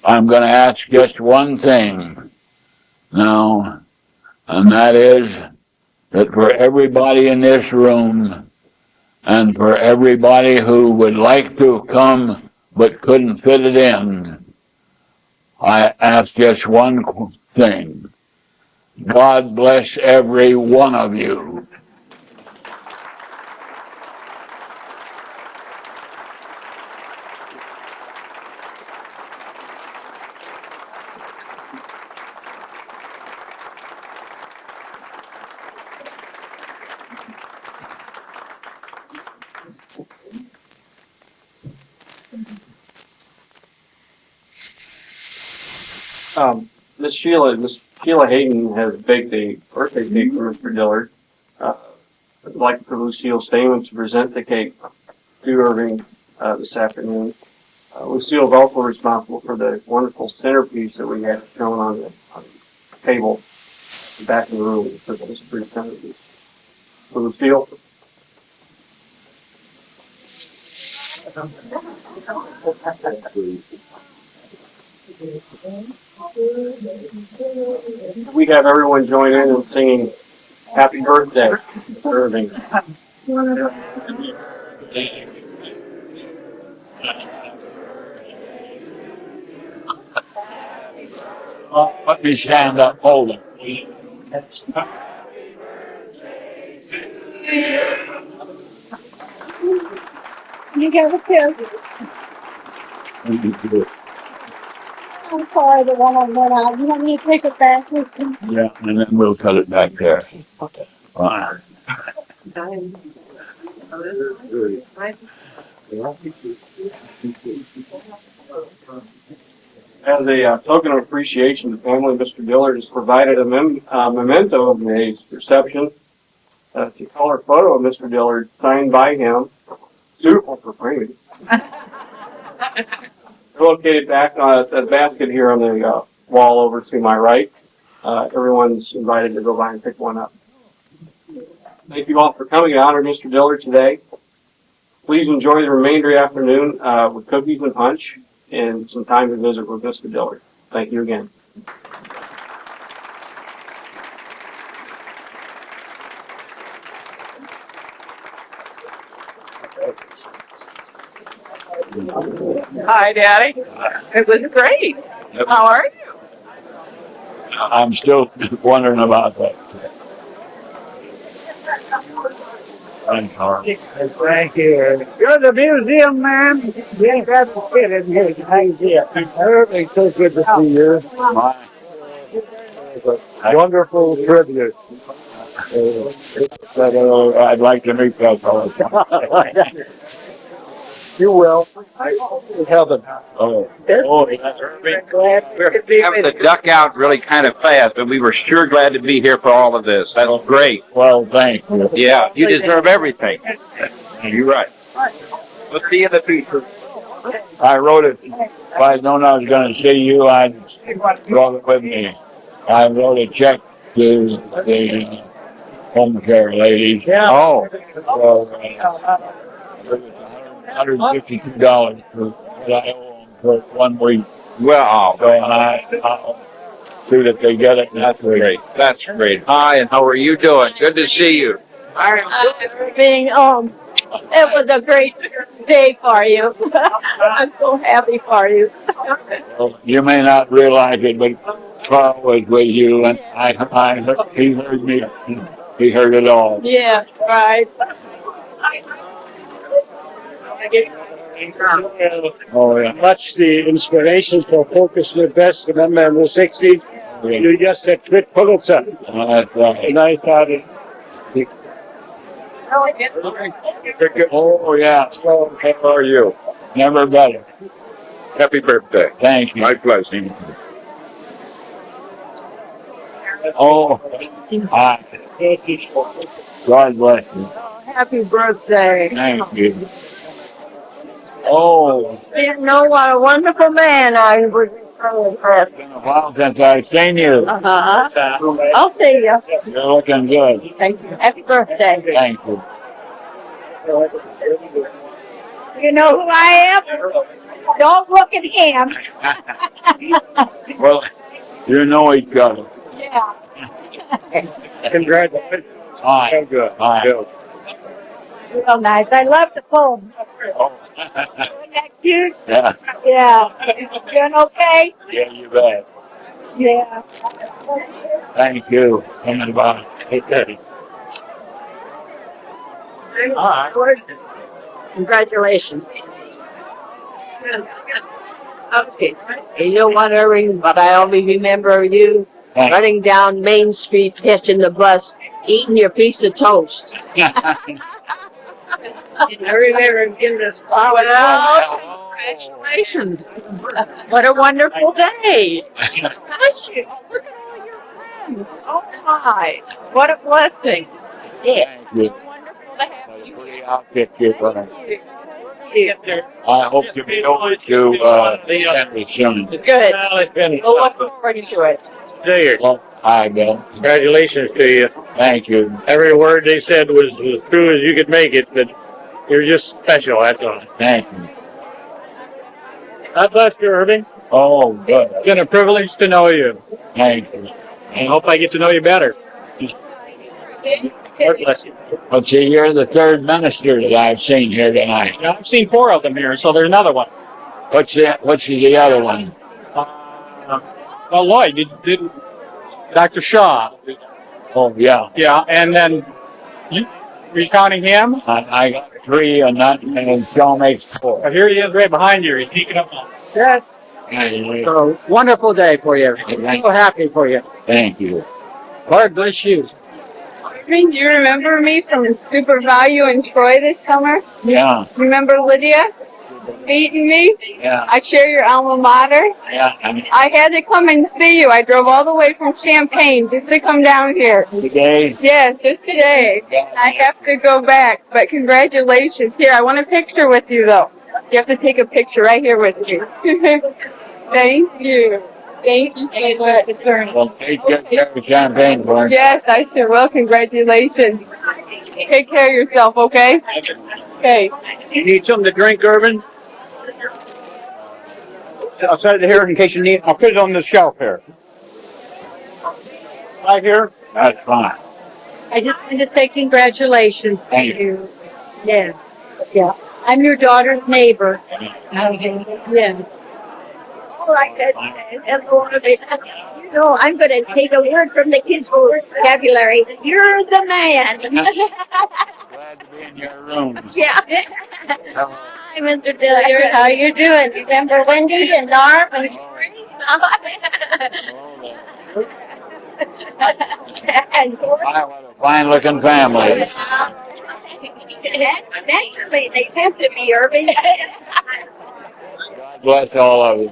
I'm going to ask just one thing now, and that is that for everybody in this room and for everybody who would like to come but couldn't fit it in, I ask just one thing. God bless every one of you. Miss Sheila Hayden has baked a birthday cake for Mr. Dilliard. I'd like for Lucille Stamen to present the cake to Irving this afternoon. Lucille is also responsible for the wonderful centerpiece that we have shown on the table back in the room, the Christmas tree centerpiece. So Lucille. We have everyone join in and singing happy birthday, Irving. Let me stand up. Hold it. You got it too. I'm sorry, the one on went out. You want me to take it back? Yeah, and then we'll cut it back there. Fine. As a token of appreciation, the family of Mr. Dilliard has provided a memento of today's reception. It's a color photo of Mr. Dilliard signed by him. Suitable for framing. Located back on a basket here on the wall over to my right. Everyone's invited to go by and pick one up. Thank you all for coming to honor Mr. Dilliard today. Please enjoy the remainder of the afternoon with cookies and punch and some time to visit with Mr. Dilliard. Thank you again. Hi, Daddy. It was great. How are you? I'm still wondering about that. Thanks, Harvey. Thank you. You're the museum man. You ain't got to fit in here. Irving, so good to see you. Wonderful tribute. I'd like to meet that fellow. You will. Heaven. Oh, Having the duck out really kind of fast, but we were sure glad to be here for all of this. That was great. well, thank you. Yeah, you deserve everything. You're right. We'll see you in the future. I wrote it. If I'd known I was going to see you, I'd brought it with me. I wrote a check to the home care ladies. Oh, So, $152 for what I owe them for 1 week. well, So I'll see that they get it. that's great. That's great. Hi, and how are you doing? Good to see you. Being it was a great day for you. I'm so happy for you. Well, you may not realize it, but Carl was with you, and he heard me. He heard it all. Yeah, right. Oh, yeah. Much the inspiration for Focus with Best, remember in the 60s, you just said quit Pulitzer. That's right. And I thought it. Oh, yeah. How are you? Never better. Happy birthday. Thank you. My pleasure. Oh, hi. God bless you. Happy birthday. Thank you. Oh, Didn't know what a wonderful man I was. it's been a while since I've seen you. I'll see you. You're looking good. Thank you. Happy birthday. Thank you. You know who I am? Don't look at him. Well, you know each other. Yeah. Congratulations. Hi. Good. Hi. Real nice. I love the poem. Oh. Isn't that cute? Yeah. Yeah. Doing okay? Yeah, you bet. Yeah. Thank you. Coming by. Okay. Congratulations. Okay. You know what, Irving, but I always remember you Thanks. running down Main Street, catching the bus, eating your piece of toast. I remember giving us flowers. Well, congratulations. What a wonderful day. Gosh, look at all your friends. Oh my, what a blessing. Yeah. Thank you. Wonderful to have you. Pretty outfit you're running. Thank you. I hope to be able to attend with soon. Good. We'll look forward to it. Well, hi, Bill. Congratulations to you. Thank you. Every word they said was as true as you could make it, but you're just special, that's all. Thank you. God bless you, Irving. Oh, good. It's been a privilege to know you. Thank you. I hope I get to know you better. God bless you. But see, you're the third minister that I've seen here tonight. Yeah, I've seen 4 of them here, so there's another one. What's the other one? Well, Lloyd, did Dr. Shaw. Oh, yeah. Yeah, and then you, were you counting him? I got 3 and Shaw makes 4. Here he is right behind you. He's sneaking up on. Yes. Anyway, So wonderful day for you. So happy for you. thank you. Lord bless you. Irving, do you remember me from Super Value in Troy this summer? Yeah, Remember Lydia meeting me? yeah, I share your alma mater. yeah. I had to come and see you. I drove all the way from Champaign just to come down here. Today, Yes, just today. I have to go back, but congratulations. Here, I want a picture with you, though. You have to take a picture right here with me. Thank you. Thank you so much. well, take good care of Champagne for us. Yes, I sure will. Congratulations. Take care of yourself, okay? Okay. You need something to drink, Irving? I'll set it here in case you need. I'll put it on the shelf here. Right here. That's fine. I just want to say congratulations to Thank you. Yes. Yeah. I'm your daughter's neighbor. Yes. All right, you know, I'm going to take a word from the kids' vocabulary. You're the man. Glad to be in your room. Yeah. Hi, Mr. Dilliard. How you doing? Remember Wendy and Norm and What a fine-looking family. Naturally, they have to be, Irving. God bless all of you.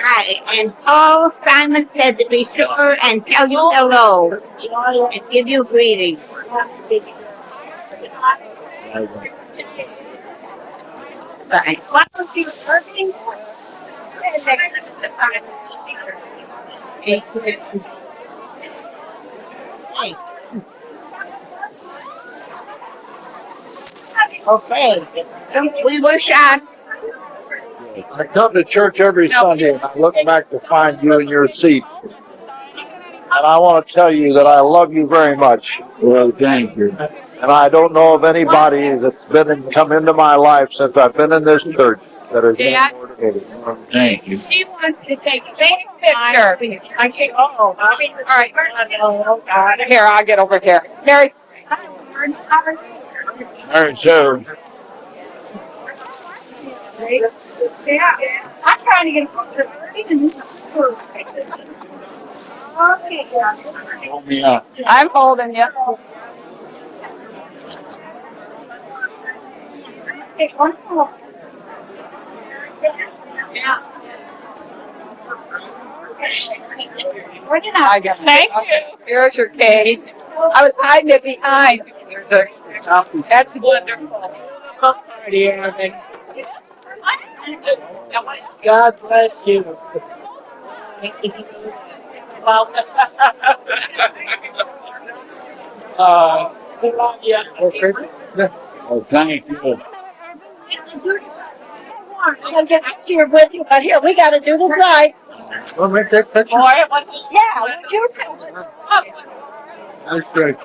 Hi, and Paul Simon said to be sure and tell you hello and give you greetings. Bye. Why don't you, Irving? Okay. We wish I I come to church every Sunday and I look back to find you in your seat. And I want to tell you that I love you very much. Well, thank you. And I don't know of anybody that's come into my life since I've been in this church that has been more dedicated. Thank you. She wants to take a big picture. I can't, all right. Here, I'll get over here. Mary. Very soon. Yeah. I'm trying to get a picture. Hold me up. I'm holding you. Thank you. Here's your cake. I was hiding it behind. That's wonderful. Party, Irving. God bless you. We love you. Well, thank you. I'm gonna get back here with you, but here we got to do this right. We'll make that picture. Yeah, you too. That's great.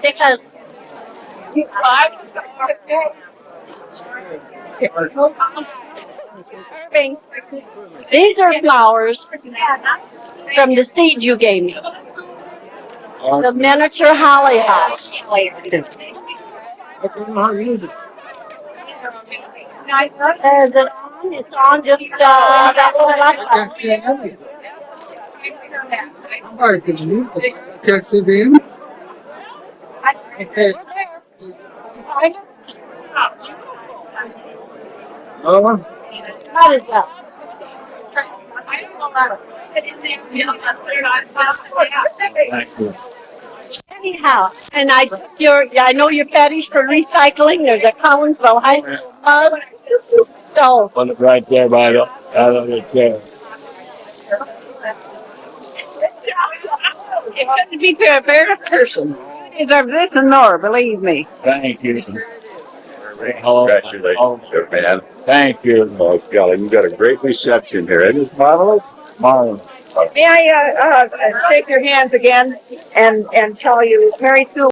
Because Irving, these are flowers from the seed you gave me. The miniature hollyhocks. Is it on? It's on just that little All right, can you check it in? Okay. How is that? Thank you. Anyhow, and I know you're petties for recycling. There's a Collinsville High School pub. So Put it right there by the other chair. it couldn't be a better person. deserve this and more, believe me. Thank you. Congratulations, young man. Thank you. Oh, golly, you got a great reception here. Isn't it marvelous? Marlon. May I shake your hands again and tell you, Mary Sue